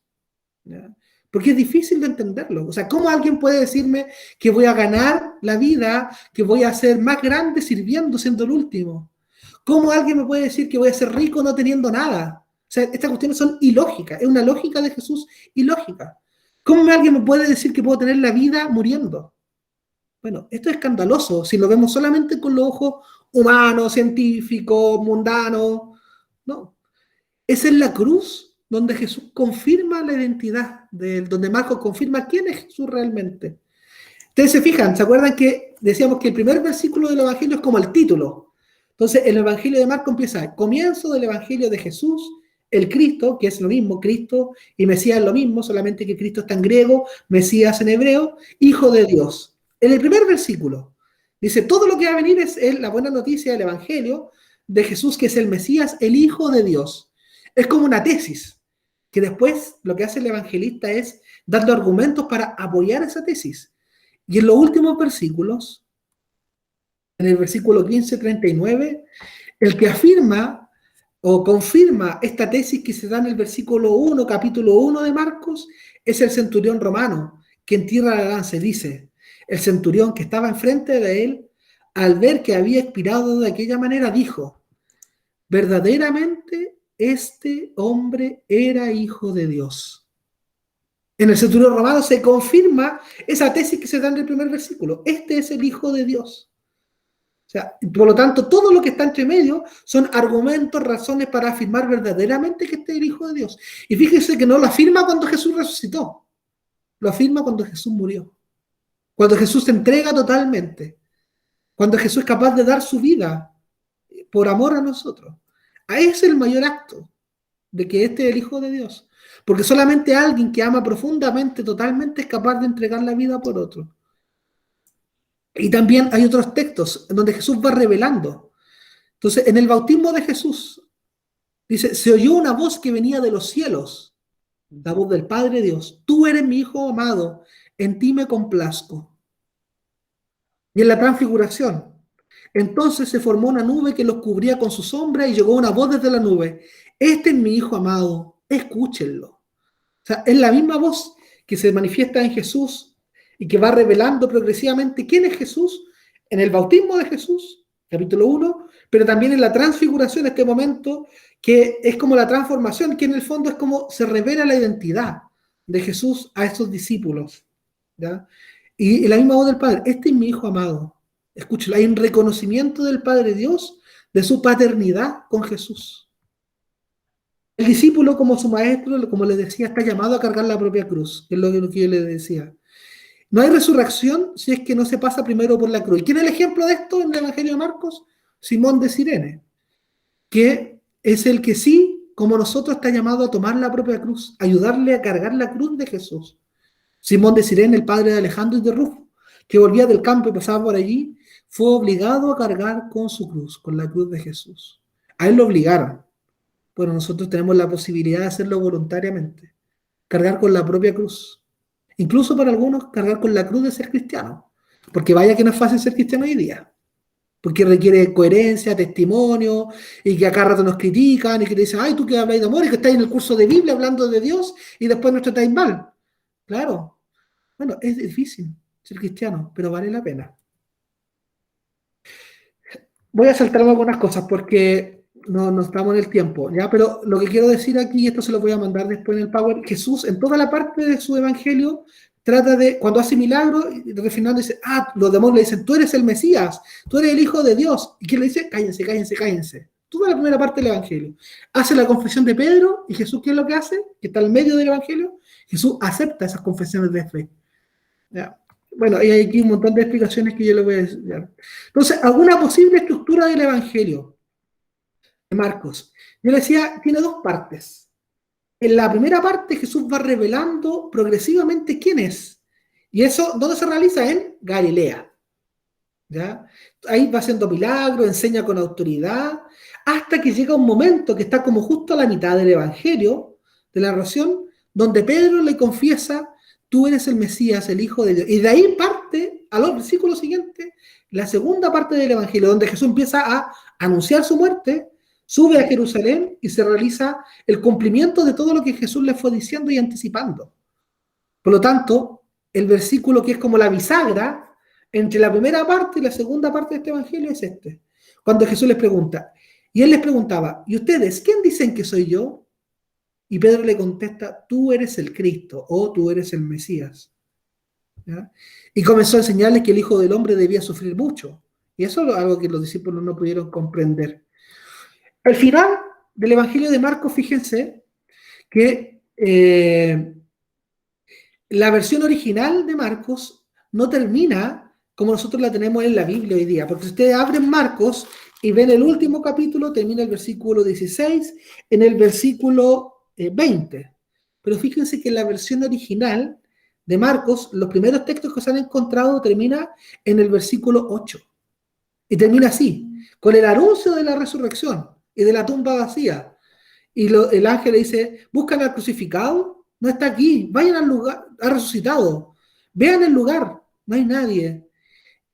¿ya? Porque es difícil de entenderlo. O sea, ¿cómo alguien puede decirme que voy a ganar la vida, que voy a ser más grande sirviendo, siendo el último? ¿Cómo alguien me puede decir que voy a ser rico no teniendo nada? O sea, estas cuestiones son ilógicas. Es una lógica de Jesús ilógica. ¿Cómo alguien me puede decir que puedo tener la vida muriendo? Bueno, esto es escandaloso si lo vemos solamente con los ojos humanos, científicos, mundanos. No. Esa es la cruz donde Jesús confirma la identidad de él, donde Marcos confirma quién es Jesús realmente. Ustedes se fijan, ¿se acuerdan que decíamos que el primer versículo del Evangelio es como el título? Entonces, el Evangelio de Marcos empieza, comienzo del Evangelio de Jesús, el Cristo, que es lo mismo, Cristo y Mesías es lo mismo, solamente que Cristo está en griego, Mesías en hebreo, Hijo de Dios. En el primer versículo dice, todo lo que va a venir es la buena noticia del Evangelio de Jesús, que es el Mesías, el Hijo de Dios. Es como una tesis, que después lo que hace el evangelista es darle argumentos para apoyar esa tesis. Y en los últimos versículos, en el versículo 15-39, el que afirma o confirma esta tesis que se da en el versículo 1, capítulo 1 de Marcos, es el centurión romano, que en tierra de lanza dice, el centurión que estaba enfrente de él, al ver que había expirado de aquella manera, dijo, verdaderamente este hombre era hijo de Dios. En el centurión romano se confirma esa tesis que se da en el primer versículo. Este es el Hijo de Dios. O sea, por lo tanto, todo lo que está entre medio son argumentos, razones para afirmar verdaderamente que este es el Hijo de Dios. Y fíjense que no lo afirma cuando Jesús resucitó. Lo afirma cuando Jesús murió. Cuando Jesús se entrega totalmente. Cuando Jesús es capaz de dar su vida por amor a nosotros. Ese es el mayor acto de que este es el Hijo de Dios. Porque solamente alguien que ama profundamente, totalmente, es capaz de entregar la vida por otro. Y también hay otros textos en donde Jesús va revelando. Entonces, en el bautismo de Jesús, dice, se oyó una voz que venía de los cielos, la voz del Padre Dios. Tú eres mi Hijo amado, en ti me complazco. Y en la transfiguración, entonces se formó una nube que los cubría con su sombra y llegó una voz desde la nube. Este es mi Hijo amado, escúchenlo. O sea, es la misma voz que se manifiesta en Jesús y que va revelando progresivamente quién es Jesús en el bautismo de Jesús, capítulo 1, pero también en la transfiguración, este momento que es como la transformación, que en el fondo es como se revela la identidad de Jesús a estos discípulos, ¿ya? Y la misma voz del Padre, este es mi Hijo amado. Escúchalo, hay un reconocimiento del Padre Dios de su paternidad con Jesús. El discípulo, como su maestro, como les decía, está llamado a cargar la propia cruz, que es lo que yo les decía. No hay resurrección si es que no se pasa primero por la cruz. ¿Y quién es el ejemplo de esto en el Evangelio de Marcos? Simón de Cirene, que es el que sí, como nosotros, está llamado a tomar la propia cruz, ayudarle a cargar la cruz de Jesús. Simón de Cirene, el padre de Alejandro y de Rufo, que volvía del campo y pasaba por allí, fue obligado a cargar con su cruz, con la cruz de Jesús. A él lo obligaron. Bueno, nosotros tenemos la posibilidad de hacerlo voluntariamente, cargar con la propia cruz. Incluso para algunos, cargar con la cruz de ser cristiano, porque vaya que no es fácil ser cristiano hoy día, porque requiere coherencia, testimonio, y que a cada rato nos critican, y que te dicen, ay, tú que habláis de amor, y que estáis en el curso de Biblia hablando de Dios, y después nos tratáis mal. Claro, bueno, es difícil ser cristiano, pero vale la pena. Voy a saltarme algunas cosas porque no estamos en el tiempo, ¿ya? Pero lo que quiero decir aquí, y esto se lo voy a mandar después en el Power, Jesús en toda la parte de su evangelio trata de, cuando hace milagros, al final dice, los demonios le dicen, tú eres el Mesías, tú eres el Hijo de Dios. ¿Y quién le dice? Cállense, cállense, cállense. Toda la primera parte del evangelio. Hace la confesión de Pedro, y Jesús, ¿qué es lo que hace? Que está en medio del evangelio. Jesús acepta esas confesiones de fe. ¿Ya? Bueno, hay aquí un montón de explicaciones que yo le voy a decir. ¿Ya? Entonces, alguna posible estructura del evangelio de Marcos. Yo le decía, tiene dos partes. En la primera parte, Jesús va revelando progresivamente quién es. Y eso, ¿dónde se realiza? En Galilea. ¿Ya? Ahí va haciendo milagros, enseña con autoridad, hasta que llega un momento que está como justo a la mitad del evangelio, de la narración, donde Pedro le confiesa, tú eres el Mesías, el Hijo de Dios. Y de ahí parte, a los versículos siguientes, la segunda parte del evangelio, donde Jesús empieza a anunciar su muerte, sube a Jerusalén y se realiza el cumplimiento de todo lo que Jesús le fue diciendo y anticipando. Por lo tanto, el versículo que es como la bisagra entre la primera parte y la segunda parte de este evangelio es este. Cuando Jesús les pregunta, y él les preguntaba, ¿y ustedes quién dicen que soy yo? Y Pedro le contesta, tú eres el Cristo, o tú eres el Mesías. ¿Ya? Y comenzó a enseñarles que el Hijo del Hombre debía sufrir mucho. Y eso es algo que los discípulos no pudieron comprender. Al final del Evangelio de Marcos, fíjense que la versión original de Marcos no termina como nosotros la tenemos en la Biblia hoy día. Porque si ustedes abren Marcos y ven el último capítulo, termina el versículo 16 en el versículo 20. Pero fíjense que la versión original de Marcos, los primeros textos que se han encontrado termina en el versículo 8. Y termina así, con el anuncio de la resurrección y de la tumba vacía. Y el ángel le dice, buscan al crucificado, no está aquí, vayan al lugar, ha resucitado, vean el lugar, no hay nadie.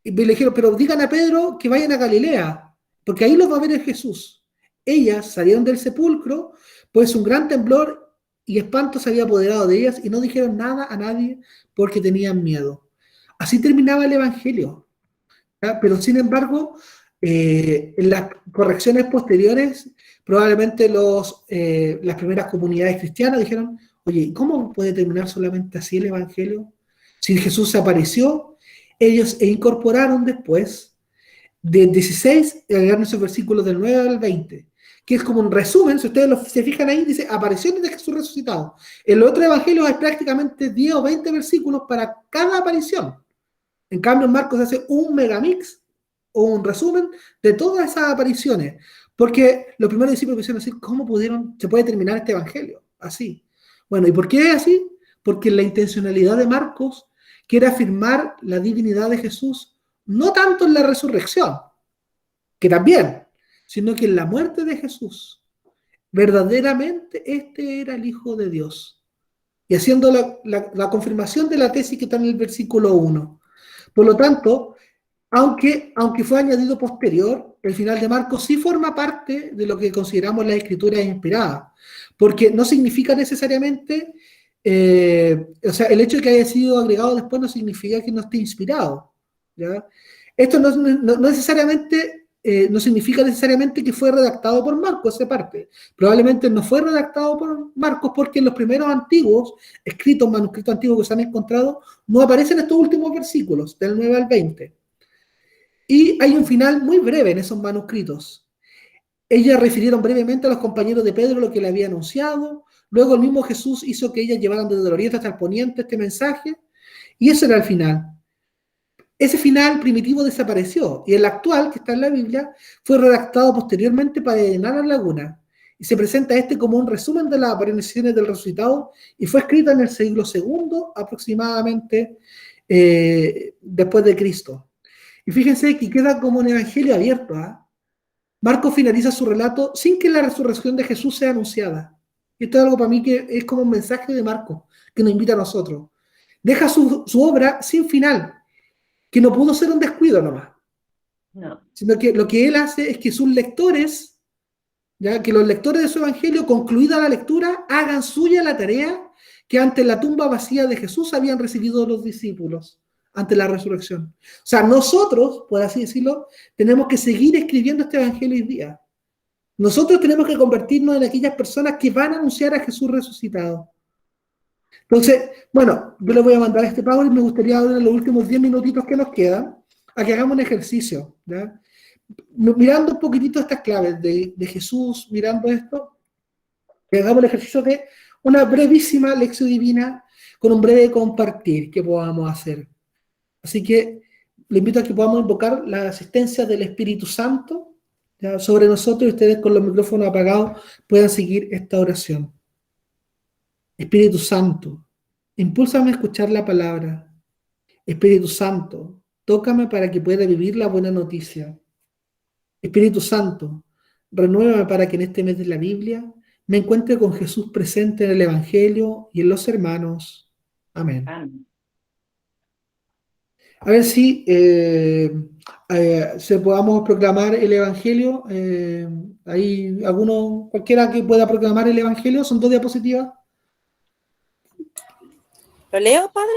Y le dijeron, pero digan a Pedro que vayan a Galilea, porque ahí los va a ver Jesús. Ellas salieron del sepulcro, pues un gran temblor y espanto se había apoderado de ellas y no dijeron nada a nadie porque tenían miedo. Así terminaba el evangelio. ¿Ya? Pero sin embargo, en las correcciones posteriores, probablemente las primeras comunidades cristianas dijeron, oye, ¿cómo puede terminar solamente así el evangelio? Si Jesús se apareció, ellos incorporaron después, del 16, agregaron esos versículos del 9 al 20, que es como un resumen, si ustedes se fijan ahí, dice apariciones de Jesús resucitado. En los otros evangelios hay prácticamente 10 o 20 versículos para cada aparición. En cambio, en Marcos hace un megamix o un resumen de todas esas apariciones, porque los primeros discípulos quisieron decir, ¿cómo se puede terminar este evangelio? Así. Bueno, ¿y por qué es así? Porque la intencionalidad de Marcos quiere afirmar la divinidad de Jesús, no tanto en la resurrección, que también, sino que en la muerte de Jesús, verdaderamente este era el Hijo de Dios. Y haciendo la confirmación de la tesis que está en el versículo 1. Por lo tanto, aunque fue añadido posterior, el final de Marcos sí forma parte de lo que consideramos la escritura inspirada, porque no significa necesariamente o sea, el hecho de que haya sido agregado después no significa que no esté inspirado, ¿ya? Esto no necesariamente, no significa necesariamente que fue redactado por Marcos, esa parte. Probablemente no fue redactado por Marcos porque en los primeros antiguos, manuscritos antiguos que se han encontrado, no aparecen estos últimos versículos, del 9 al 20. Y hay un final muy breve en esos manuscritos. Ellas refirieron brevemente a los compañeros de Pedro lo que le había anunciado. Luego el mismo Jesús hizo que ellas llevaran desde el oriente hasta el poniente este mensaje. Y ese era el final. Ese final primitivo desapareció. Y el actual, que está en la Biblia, fue redactado posteriormente para llenar la laguna. Y se presenta este como un resumen de las apariciones del resucitado. Y fue escrita en el siglo II aproximadamente después de Cristo. Y fíjense que queda como un evangelio abierto, ¿eh? Marcos finaliza su relato sin que la resurrección de Jesús sea anunciada. Esto es algo para mí que es como un mensaje de Marcos, que nos invita a nosotros. Deja su obra sin final, que no pudo ser un descuido nomás. No. Sino que lo que él hace es que sus lectores, ya que los lectores de su evangelio, concluida la lectura, hagan suya la tarea que ante la tumba vacía de Jesús habían recibido los discípulos ante la resurrección. O sea, nosotros, por así decirlo, tenemos que seguir escribiendo este evangelio hoy día. Nosotros tenemos que convertirnos en aquellas personas que van a anunciar a Jesús resucitado. Entonces, bueno, yo les voy a mandar este PowerPoint y me gustaría ahora en los últimos 10 minutitos que nos quedan, a que hagamos un ejercicio, ¿ya? Mirando un poquitito estas claves de Jesús, mirando esto, que hagamos el ejercicio de una brevísima lección divina con un breve compartir que podamos hacer. Así que le invito a que podamos invocar la asistencia del Espíritu Santo, ¿ya?, sobre nosotros, y ustedes con los micrófonos apagados puedan seguir esta oración. Espíritu Santo, impúlsame a escuchar la palabra. Espíritu Santo, tócame para que pueda vivir la buena noticia. Espíritu Santo, renuévame para que en este mes de la Biblia me encuentre con Jesús presente en el Evangelio y en los hermanos. Amén. Amén. A ver si se podamos proclamar el Evangelio. ¿Hay alguno, cualquiera que pueda proclamar el Evangelio? Son 2 diapositivas. ¿Lo leo, Padre?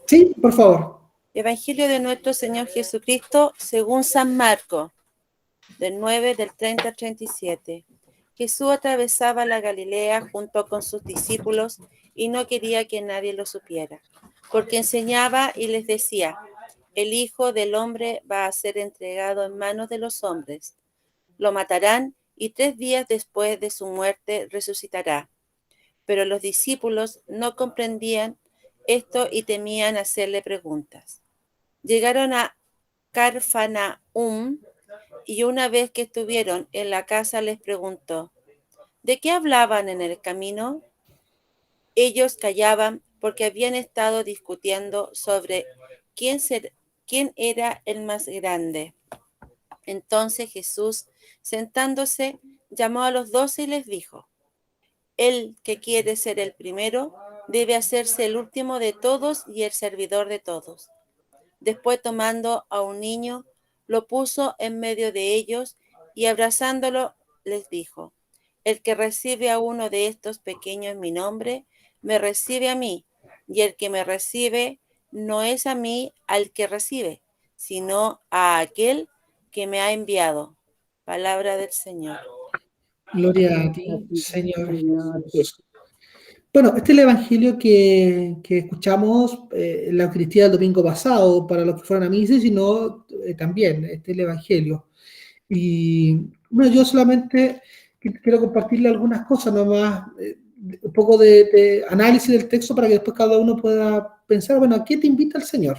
Sí, por favor. Evangelio de nuestro Señor Jesucristo según San Marcos, del 9, del 30 al 37. Jesús atravesaba la Galilea junto con sus discípulos y no quería que nadie lo supiera, porque enseñaba y les decía: el Hijo del Hombre va a ser entregado en manos de los hombres. Lo matarán y 3 días después de su muerte resucitará. Pero los discípulos no comprendían esto y temían hacerle preguntas. Llegaron a Cafarnaúm y una vez que estuvieron en la casa les preguntó: ¿de qué hablaban en el camino? Ellos callaban porque habían estado discutiendo sobre quién era el más grande. Entonces Jesús, sentándose, llamó a los 12 y les dijo: el que quiere ser el primero debe hacerse el último de todos y el servidor de todos. Después, tomando a un niño, lo puso en medio de ellos y abrazándolo les dijo: el que recibe a uno de estos pequeños en mi nombre, me recibe a mí, y el que me recibe no es a mí al que recibe, sino a aquel que me ha enviado. Palabra del Señor. Gloria a ti, Señor Jesús. Bueno, este es el Evangelio que escuchamos en la Eucaristía del domingo pasado, para los que fueron a misa, y si no, también, este es el Evangelio. Y bueno, yo solamente quiero compartirle algunas cosas, nomás, un poco de análisis del texto para que después cada uno pueda pensar, bueno, ¿a qué te invita el Señor?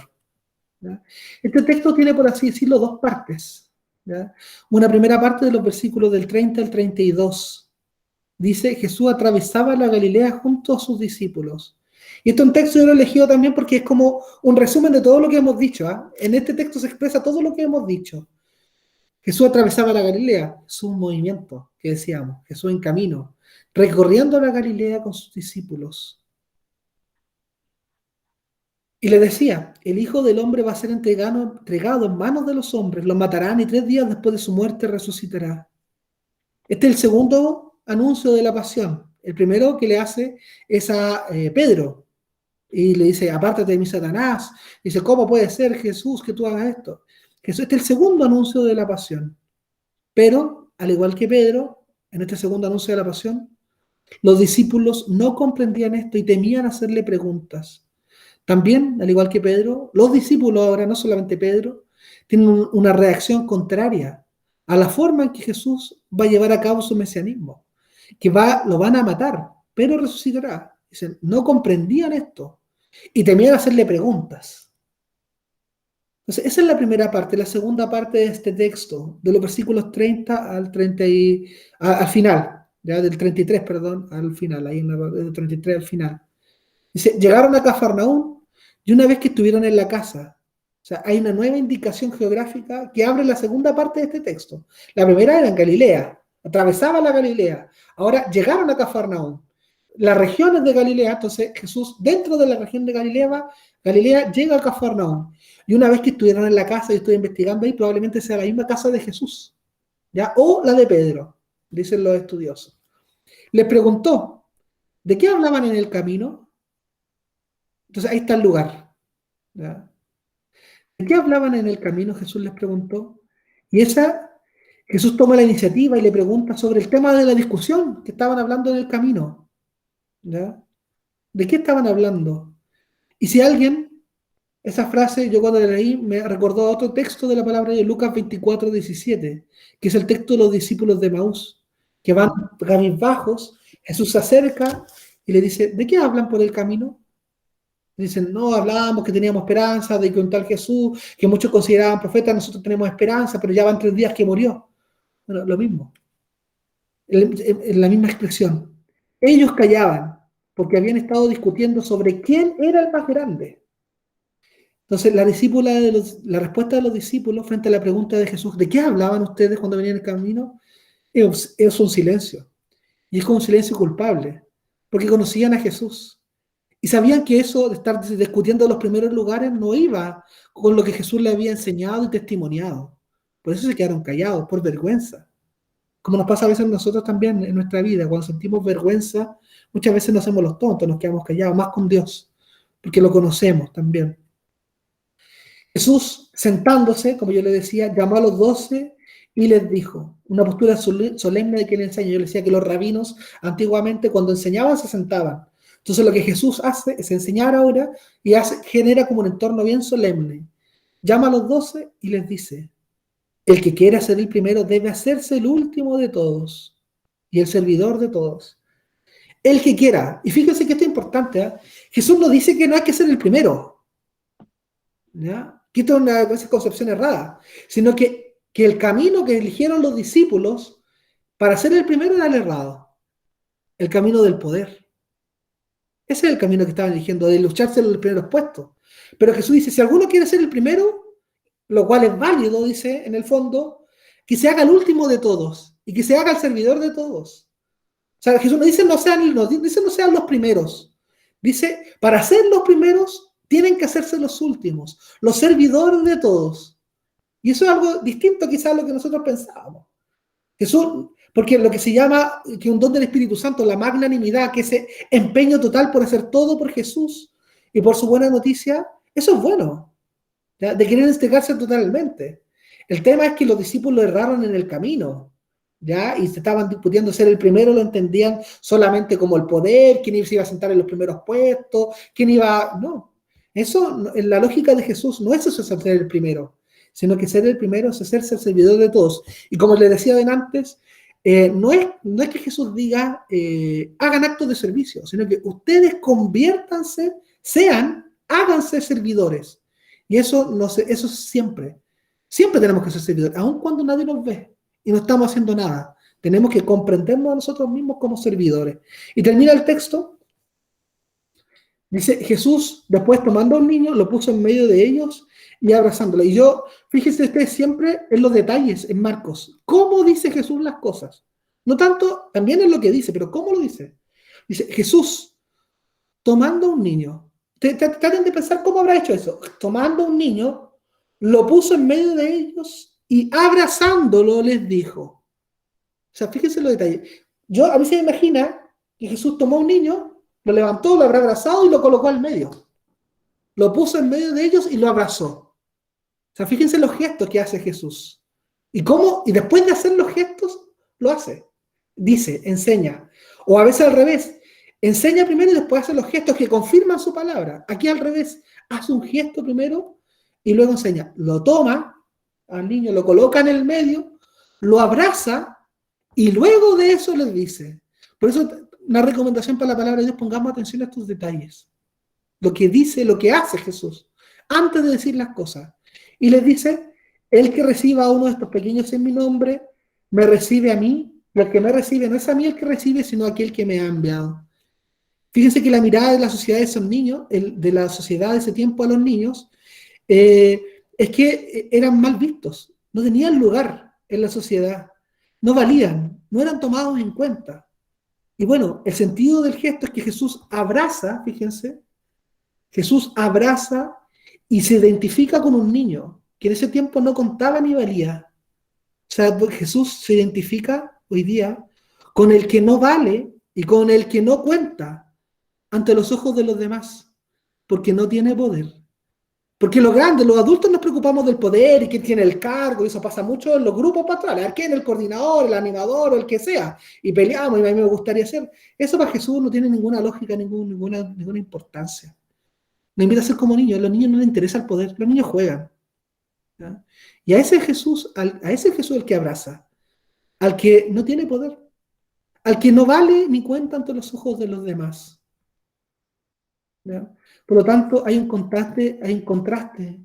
¿Ya? Este texto tiene, por así decirlo, 2 partes. ¿Ya? Una primera parte de los versículos del 30 al 32. Dice: Jesús atravesaba la Galilea junto a sus discípulos. Y este es un texto yo lo he elegido también porque es como un resumen de todo lo que hemos dicho. En este texto se expresa todo lo que hemos dicho. Jesús atravesaba la Galilea, Jesús en movimiento, que decíamos, Jesús en camino, recorriendo la Galilea con sus discípulos. Y le decía: el Hijo del Hombre va a ser entregado en manos de los hombres, lo matarán y 3 días después de su muerte resucitará. Este es el segundo anuncio de la pasión. El primero que le hace es a Pedro, Y le dice, apártate de mí, Satanás. Dice, ¿cómo puede ser, Jesús, que tú hagas esto? Jesús, este es el segundo anuncio de la pasión. Pero, al igual que Pedro, en este segundo anuncio de la pasión, los discípulos no comprendían esto y temían hacerle preguntas. También, al igual que Pedro, los discípulos ahora, no solamente Pedro, tienen una reacción contraria a la forma en que Jesús va a llevar a cabo su mesianismo, que lo van a matar, pero resucitará. Dicen, no comprendían esto y temían hacerle preguntas. Entonces, esa es la primera parte. La segunda parte de este texto, de los versículos 30 al 30 al final, ya del 33, perdón, al final, ahí del 33 al final. Dice, llegaron a Cafarnaúm y una vez que estuvieron en la casa, o sea, hay una nueva indicación geográfica que abre la segunda parte de este texto. La primera era en Galilea, atravesaba la Galilea. Ahora llegaron a Cafarnaúm. Las regiones de Galilea, entonces Jesús dentro de la región de Galilea llega a Cafarnaúm. Y una vez que estuvieron en la casa, y estoy investigando ahí, probablemente sea la misma casa de Jesús, ¿ya? O la de Pedro, dicen los estudiosos. Les preguntó, ¿de qué hablaban en el camino? Entonces ahí está el lugar, ¿ya? ¿De qué hablaban en el camino? Jesús les preguntó. Y Jesús toma la iniciativa y le pregunta sobre el tema de la discusión que estaban hablando en el camino, ¿ya? ¿De qué estaban hablando? Y si alguien, esa frase, yo cuando la leí, me recordó a otro texto de la palabra de Lucas 24:17, que es el texto de los discípulos de Maús, que van cabizbajos, Jesús se acerca y le dice, ¿de qué hablan por el camino? Dicen, no, hablábamos que teníamos esperanza de que un tal Jesús, que muchos consideraban profeta, nosotros tenemos esperanza, pero ya van 3 días que murió. Bueno, lo mismo, en la misma expresión. Ellos callaban porque habían estado discutiendo sobre quién era el más grande. Entonces, la respuesta de los discípulos frente a la pregunta de Jesús, ¿de qué hablaban ustedes cuando venían en el camino? Es un silencio. Y es como un silencio culpable, porque conocían a Jesús. Y sabían que eso de estar discutiendo los primeros lugares no iba con lo que Jesús le había enseñado y testimoniado. Por eso se quedaron callados, por vergüenza. Como nos pasa a veces a nosotros también en nuestra vida, cuando sentimos vergüenza, muchas veces nos hacemos los tontos, nos quedamos callados, más con Dios, porque lo conocemos también. Jesús, sentándose, como yo le decía, llamó a los 12 y les dijo, una postura solemne de quien enseña. Yo le decía que los rabinos antiguamente cuando enseñaban se sentaban. Entonces lo que Jesús hace es enseñar ahora y genera como un entorno bien solemne. Llama a los 12 y les dice, el que quiera ser el primero debe hacerse el último de todos y el servidor de todos. El que quiera, y fíjense que esto es importante, ¿eh? Jesús no dice que no hay que ser el primero, ¿ya? Quita una concepción errada, sino que el camino que eligieron los discípulos para ser el primero era el errado, el camino del poder. Ese es el camino que estaban eligiendo, de lucharse en los primeros puestos. Pero Jesús dice, si alguno quiere ser el primero, lo cual es válido, dice en el fondo, que se haga el último de todos y que se haga el servidor de todos. O sea, Jesús no dice no sean los primeros. Dice, para ser los primeros, tienen que hacerse los últimos, los servidores de todos. Y eso es algo distinto quizás a lo que nosotros pensábamos. Jesús, porque lo que se llama, que un don del Espíritu Santo, la magnanimidad, que ese empeño total por hacer todo por Jesús y por su buena noticia, eso es bueno, ¿ya? De querer entregarse totalmente. El tema es que los discípulos erraron en el camino, ¿ya? Y se estaban discutiendo ser el primero, lo entendían solamente como el poder, quién se iba a sentar en los primeros puestos, quién iba... No, eso, en la lógica de Jesús, no es eso ser el primero, sino que ser el primero es hacerse el servidor de todos. Y como les decía antes, no es que Jesús diga, hagan actos de servicio, sino que ustedes conviértanse, háganse servidores. Y eso siempre tenemos que ser servidores, aun cuando nadie nos ve y no estamos haciendo nada. Tenemos que comprendernos a nosotros mismos como servidores. Y termina el texto, dice, Jesús, después tomando a un niño, lo puso en medio de ellos y abrazándolo. Y yo, fíjense ustedes siempre en los detalles, en Marcos. ¿Cómo dice Jesús las cosas? No tanto, también en lo que dice, pero ¿cómo lo dice? Dice, Jesús, tomando a un niño. Traten de pensar cómo habrá hecho eso. Tomando a un niño, lo puso en medio de ellos y abrazándolo les dijo. O sea, fíjense los detalles. A mí se me imagina que Jesús tomó a un niño, lo levantó, lo habrá abrazado y lo colocó al medio. Lo puso en medio de ellos y lo abrazó. O sea, fíjense los gestos que hace Jesús. Y cómo, y después de hacer los gestos, lo hace. Dice, enseña. O a veces al revés. Enseña primero y después hace los gestos que confirman su palabra. Aquí al revés. Hace un gesto primero y luego enseña. Lo toma al niño, lo coloca en el medio, lo abraza y luego de eso les dice. Por eso, una recomendación para la palabra de Dios, pongamos atención a estos detalles. Lo que dice, lo que hace Jesús, antes de decir las cosas. Y les dice, el que reciba a uno de estos pequeños en mi nombre, me recibe a mí, y el que me recibe no es a mí el que recibe, sino a aquel que me ha enviado. Fíjense que la mirada de la sociedad de esos niños, de la sociedad de ese tiempo a los niños, es que eran mal vistos, no tenían lugar en la sociedad, no valían, no eran tomados en cuenta. Y bueno, el sentido del gesto es que Jesús abraza, fíjense, Jesús abraza y se identifica con un niño, que en ese tiempo no contaba ni valía. O sea, Jesús se identifica hoy día con el que no vale y con el que no cuenta ante los ojos de los demás, porque no tiene poder. Porque los grandes, los adultos nos preocupamos del poder y quién tiene el cargo, y eso pasa mucho en los grupos pastorales, a ver quién es el coordinador, el animador o el que sea, y peleamos, y a mí me gustaría ser. Eso para Jesús no tiene ninguna lógica, ninguna importancia. Nos invita a ser como niños, a los niños no les interesa el poder, los niños juegan. ¿Ya? Y a ese Jesús el que abraza, al que no tiene poder, al que no vale ni cuenta ante los ojos de los demás. ¿Ya? Por lo tanto, hay un contraste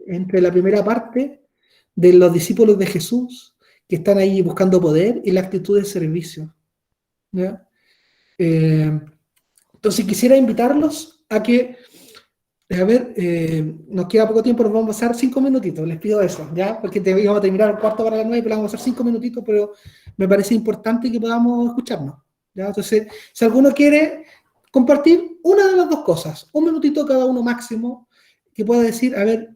entre la primera parte de los discípulos de Jesús, que están ahí buscando poder, y la actitud de servicio. ¿Ya? Entonces quisiera invitarlos a que, a ver, nos queda poco tiempo, nos vamos a pasar 5 minutitos, les pido eso, ¿ya? Porque íbamos a terminar 8:45, pero vamos a pasar 5 minutitos, pero me parece importante que podamos escucharnos, ¿ya? Entonces, si alguno quiere compartir una de las dos cosas, 1 minutito cada uno máximo, que pueda decir, a ver,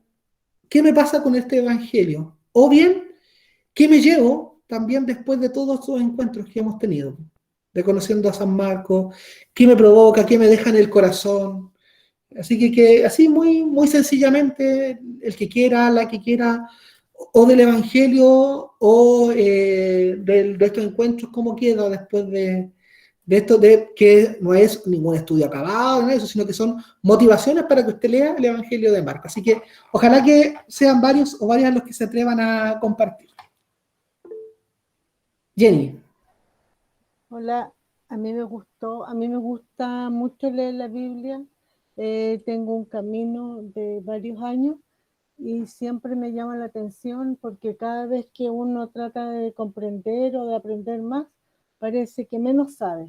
¿qué me pasa con este evangelio? O bien, ¿qué me llevo también después de todos estos encuentros que hemos tenido? De conociendo a San Marcos, ¿qué me provoca? ¿Qué me deja en el corazón? Así que así muy sencillamente, el que quiera, la que quiera, o del evangelio, o de estos encuentros, ¿cómo queda después de esto, de que no es ningún estudio acabado, no eso, sino que son motivaciones para que usted lea el Evangelio de Marcos? Así que ojalá que sean varios o varias los que se atrevan a compartir. Jenny. Hola, a mí me gusta mucho leer la Biblia. Tengo un camino de varios años y siempre me llama la atención porque cada vez que uno trata de comprender o de aprender más, parece que menos sabe.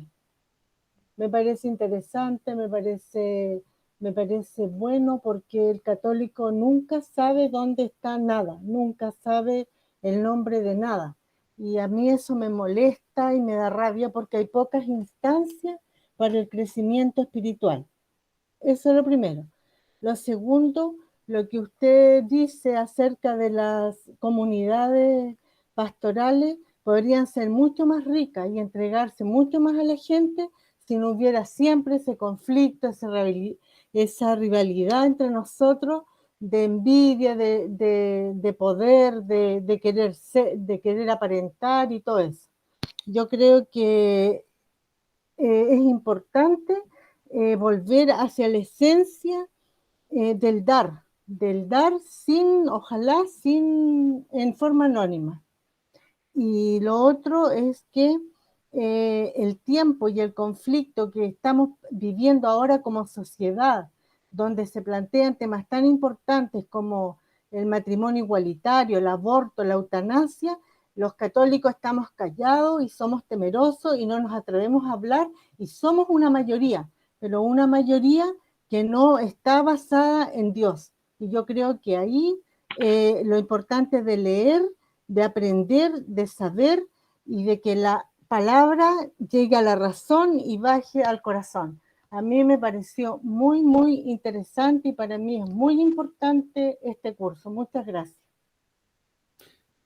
Me parece interesante, me parece bueno, porque el católico nunca sabe dónde está nada, nunca sabe el nombre de nada. Y a mí eso me molesta y me da rabia porque hay pocas instancias para el crecimiento espiritual. Eso es lo primero. Lo segundo, lo que usted dice acerca de las comunidades pastorales, podrían ser mucho más ricas y entregarse mucho más a la gente si no hubiera siempre ese conflicto, esa rivalidad entre nosotros, de envidia, de poder, de querer aparentar y todo eso. Yo creo que es importante volver hacia la esencia del dar ojalá en forma anónima. Y lo otro es que el tiempo y el conflicto que estamos viviendo ahora como sociedad, donde se plantean temas tan importantes como el matrimonio igualitario, el aborto, la eutanasia, los católicos estamos callados y somos temerosos y no nos atrevemos a hablar, y somos una mayoría, pero una mayoría que no está basada en Dios. Y yo creo que ahí lo importante de leer, de aprender, de saber y de que la palabra llegue a la razón y baje al corazón. A mí me pareció muy, muy interesante y para mí es muy importante este curso. Muchas gracias.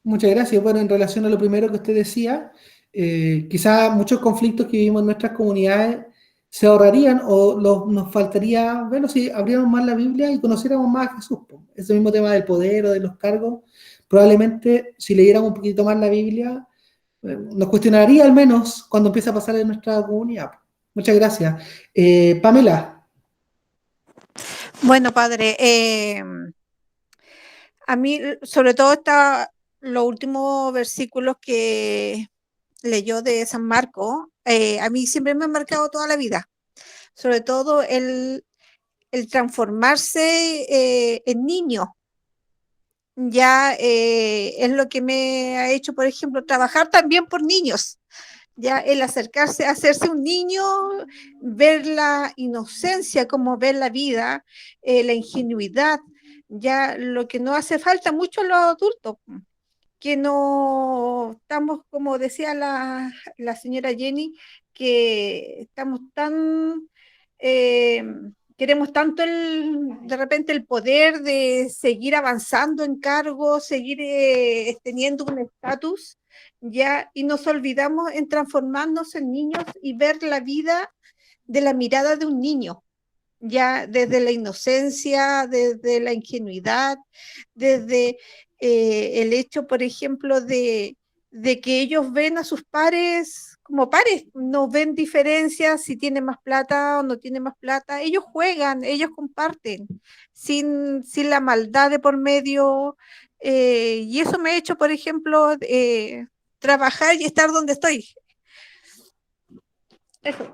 Muchas gracias. Bueno, en relación a lo primero que usted decía, quizás muchos conflictos que vivimos en nuestras comunidades se ahorrarían o nos faltaría, bueno, si abriéramos más la Biblia y conociéramos más a Jesús, po. Ese mismo tema del poder o de los cargos, probablemente si leyéramos un poquito más la Biblia, nos cuestionaría al menos cuando empiece a pasar en nuestra comunidad. Muchas gracias. Pamela. Bueno, padre, a mí sobre todo los últimos versículos que leyó de San Marcos, a mí siempre me han marcado toda la vida, sobre todo el transformarse en niño. Ya es lo que me ha hecho, por ejemplo, trabajar también por niños. Ya el acercarse, hacerse un niño, ver la inocencia, como ver la vida, la ingenuidad, ya lo que no hace falta mucho a los adultos, que no estamos, como decía la señora Jenny, que estamos tan, eh, queremos tanto de repente el poder de seguir avanzando en cargos, seguir teniendo un estatus, ya, y nos olvidamos en transformarnos en niños y ver la vida de la mirada de un niño, ya desde la inocencia, desde la ingenuidad, desde el hecho, por ejemplo, de que ellos ven a sus pares como pares, no ven diferencias si tienen más plata o no tienen más plata, ellos juegan, ellos comparten, sin la maldad de por medio, y eso me ha hecho, por ejemplo, trabajar y estar donde estoy. Eso.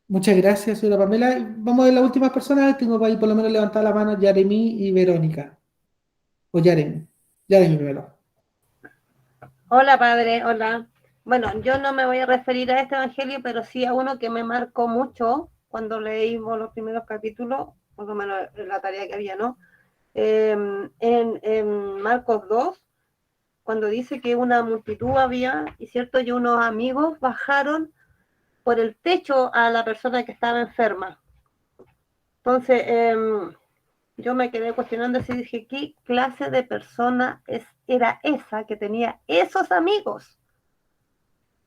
Muchas gracias, señora Pamela. Vamos a ver las últimas personas. Tengo para ahí por lo menos levantar la mano Yaremí y Verónica. O Yaremí. Yaremí primero. Hola, padre, hola. Bueno, yo no me voy a referir a este evangelio, pero sí a uno que me marcó mucho cuando leímos los primeros capítulos, por lo menos la tarea que había, ¿no? En Marcos 2, cuando dice que una multitud había, y cierto, y unos amigos bajaron por el techo a la persona que estaba enferma. Entonces, yo me quedé cuestionando si dije, ¿qué clase de persona era esa que tenía esos amigos?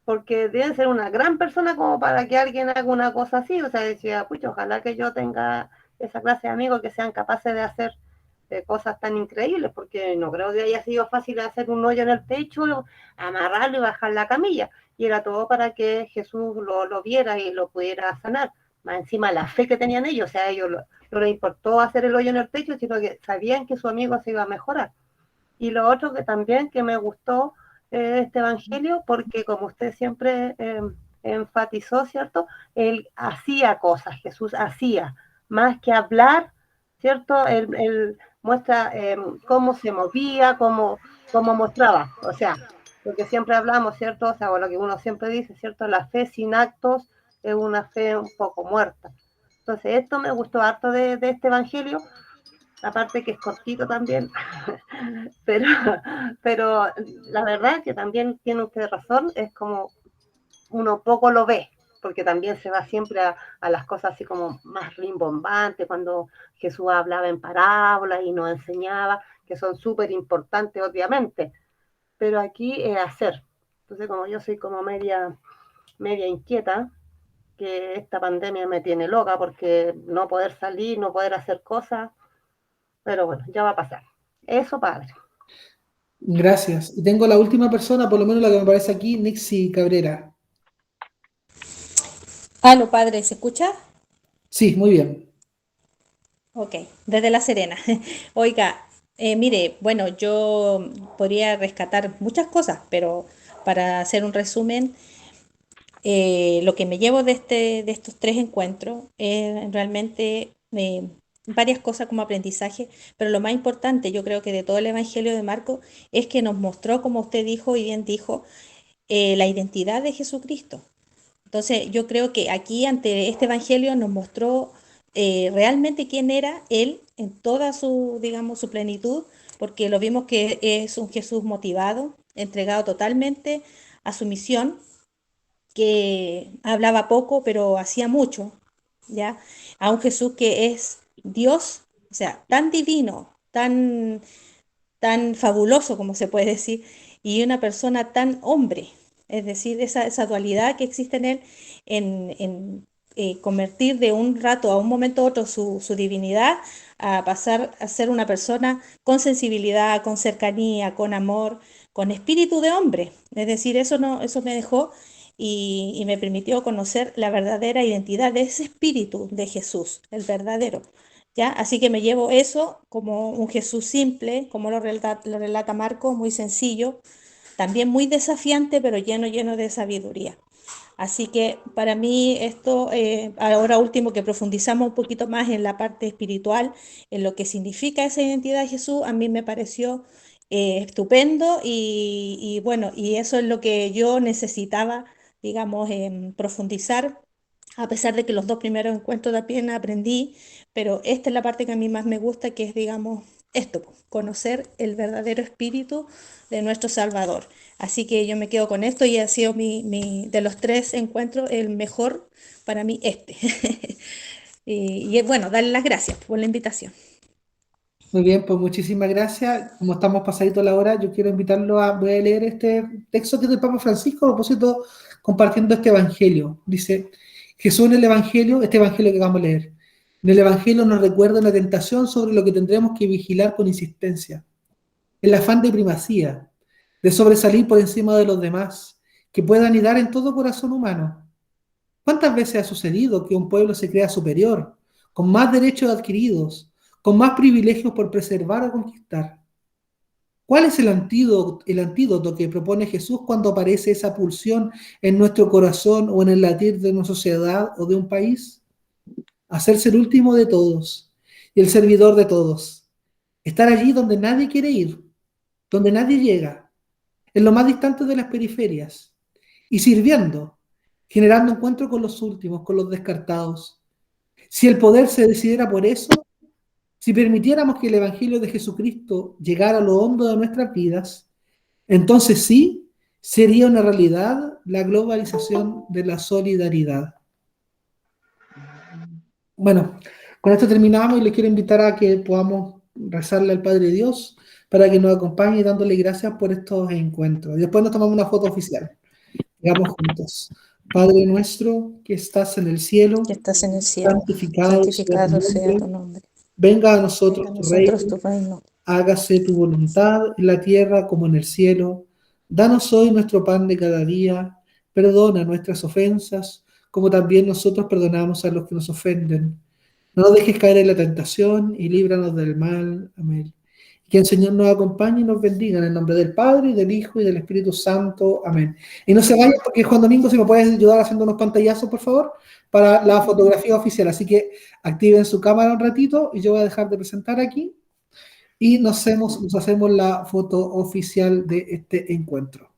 Porque deben ser una gran persona como para que alguien haga una cosa así. O sea, decía, pucha, ojalá que yo tenga esa clase de amigos que sean capaces de hacer cosas tan increíbles, porque no creo que haya sido fácil hacer un hoyo en el techo, amarrarlo y bajar la camilla. Y era todo para que Jesús lo viera y lo pudiera sanar. Más encima la fe que tenían ellos, o sea, a ellos no les importó hacer el hoyo en el techo, sino que sabían que su amigo se iba a mejorar. Y lo otro que también que me gustó este evangelio, porque como usted siempre enfatizó, ¿cierto? Él hacía cosas, Jesús hacía, más que hablar, ¿cierto? Él muestra cómo se movía, cómo mostraba, o sea, lo que siempre hablamos, ¿cierto? O sea, o lo que uno siempre dice, ¿cierto? La fe sin actos es una fe un poco muerta. Entonces, esto me gustó harto de este evangelio, aparte que es cortito también, pero la verdad que también tiene usted razón, es como uno poco lo ve, porque también se va siempre a las cosas así como más rimbombantes, cuando Jesús hablaba en parábolas y nos enseñaba, que son súper importantes obviamente, pero aquí es hacer. Entonces, como yo soy como media inquieta, que esta pandemia me tiene loca porque no poder salir, no poder hacer cosas, pero bueno, ya va a pasar. Eso, padre. Gracias. Y tengo la última persona, por lo menos la que me aparece aquí, Nixie Cabrera. Aló, padre, ¿se escucha? Sí, muy bien. Ok, desde La Serena. Oiga, mire, bueno, yo podría rescatar muchas cosas, pero para hacer un resumen, lo que me llevo de estos tres encuentros es realmente varias cosas como aprendizaje, pero lo más importante, yo creo que de todo el Evangelio de Marcos, es que nos mostró, como usted dijo y bien dijo, la identidad de Jesucristo. Entonces, yo creo que aquí ante este evangelio nos mostró realmente quién era Él en toda su, digamos, su plenitud, porque lo vimos que es un Jesús motivado, entregado totalmente a su misión, que hablaba poco, pero hacía mucho, ¿ya? A un Jesús que es Dios, o sea, tan divino, tan fabuloso, como se puede decir, y una persona tan hombre, es decir, esa dualidad que existe en él, convertir de un rato a un momento a otro su divinidad a pasar a ser una persona con sensibilidad, con cercanía, con amor, con espíritu de hombre. Es decir, eso me dejó y me permitió conocer la verdadera identidad de ese espíritu de Jesús, el verdadero. ¿Ya? Así que me llevo eso como un Jesús simple, como lo relata Marco, muy sencillo, también muy desafiante, pero lleno de sabiduría. Así que para mí esto, ahora último que profundizamos un poquito más en la parte espiritual, en lo que significa esa identidad de Jesús, a mí me pareció estupendo y bueno, y eso es lo que yo necesitaba, digamos, profundizar, a pesar de que los dos primeros encuentros también aprendí, pero esta es la parte que a mí más me gusta, que es, digamos, esto, conocer el verdadero espíritu de nuestro Salvador. Así que yo me quedo con esto y ha sido de los tres encuentros, el mejor para mí este. Y bueno, darle las gracias por la invitación. Muy bien, pues muchísimas gracias. Como estamos pasadito la hora, yo quiero invitarlo voy a leer este texto que es del Papa Francisco, a propósito, compartiendo este evangelio. Dice, Jesús en el evangelio, este evangelio que vamos a leer, en el evangelio nos recuerda una tentación sobre lo que tendremos que vigilar con insistencia. El afán de primacía, de sobresalir por encima de los demás, que pueda anidar en todo corazón humano. ¿Cuántas veces ha sucedido que un pueblo se crea superior, con más derechos adquiridos, con más privilegios por preservar o conquistar? ¿Cuál es el antídoto que propone Jesús cuando aparece esa pulsión en nuestro corazón o en el latir de una sociedad o de un país? Hacerse el último de todos y el servidor de todos. Estar allí donde nadie quiere ir, donde nadie llega, en lo más distante de las periferias, y sirviendo, generando encuentro con los últimos, con los descartados. Si el poder se decidiera por eso, si permitiéramos que el Evangelio de Jesucristo llegara a lo hondo de nuestras vidas, entonces sí sería una realidad la globalización de la solidaridad. Bueno, con esto terminamos y les quiero invitar a que podamos rezarle al Padre Dios para que nos acompañe dándole gracias por estos encuentros. Y después nos tomamos una foto oficial. Digamos juntos. Padre nuestro que estás en el cielo, Que estás en el cielo, santificado santificado sea sea tu tu nombre. nombre. Venga a Venga nosotros a tu reino, nosotros tu reino. hágase tu voluntad en la tierra como en el cielo. Danos hoy nuestro pan de cada día. Perdona nuestras ofensas, como también nosotros perdonamos a los que nos ofenden. No nos dejes caer en la tentación y líbranos del mal. Amén. Que el Señor nos acompañe y nos bendiga en el nombre del Padre, y del Hijo, y del Espíritu Santo. Amén. Y no se vayan porque Juan Domingo, si me puedes ayudar haciendo unos pantallazos, por favor, para la fotografía oficial. Así que activen su cámara un ratito y yo voy a dejar de presentar aquí y nos hacemos la foto oficial de este encuentro.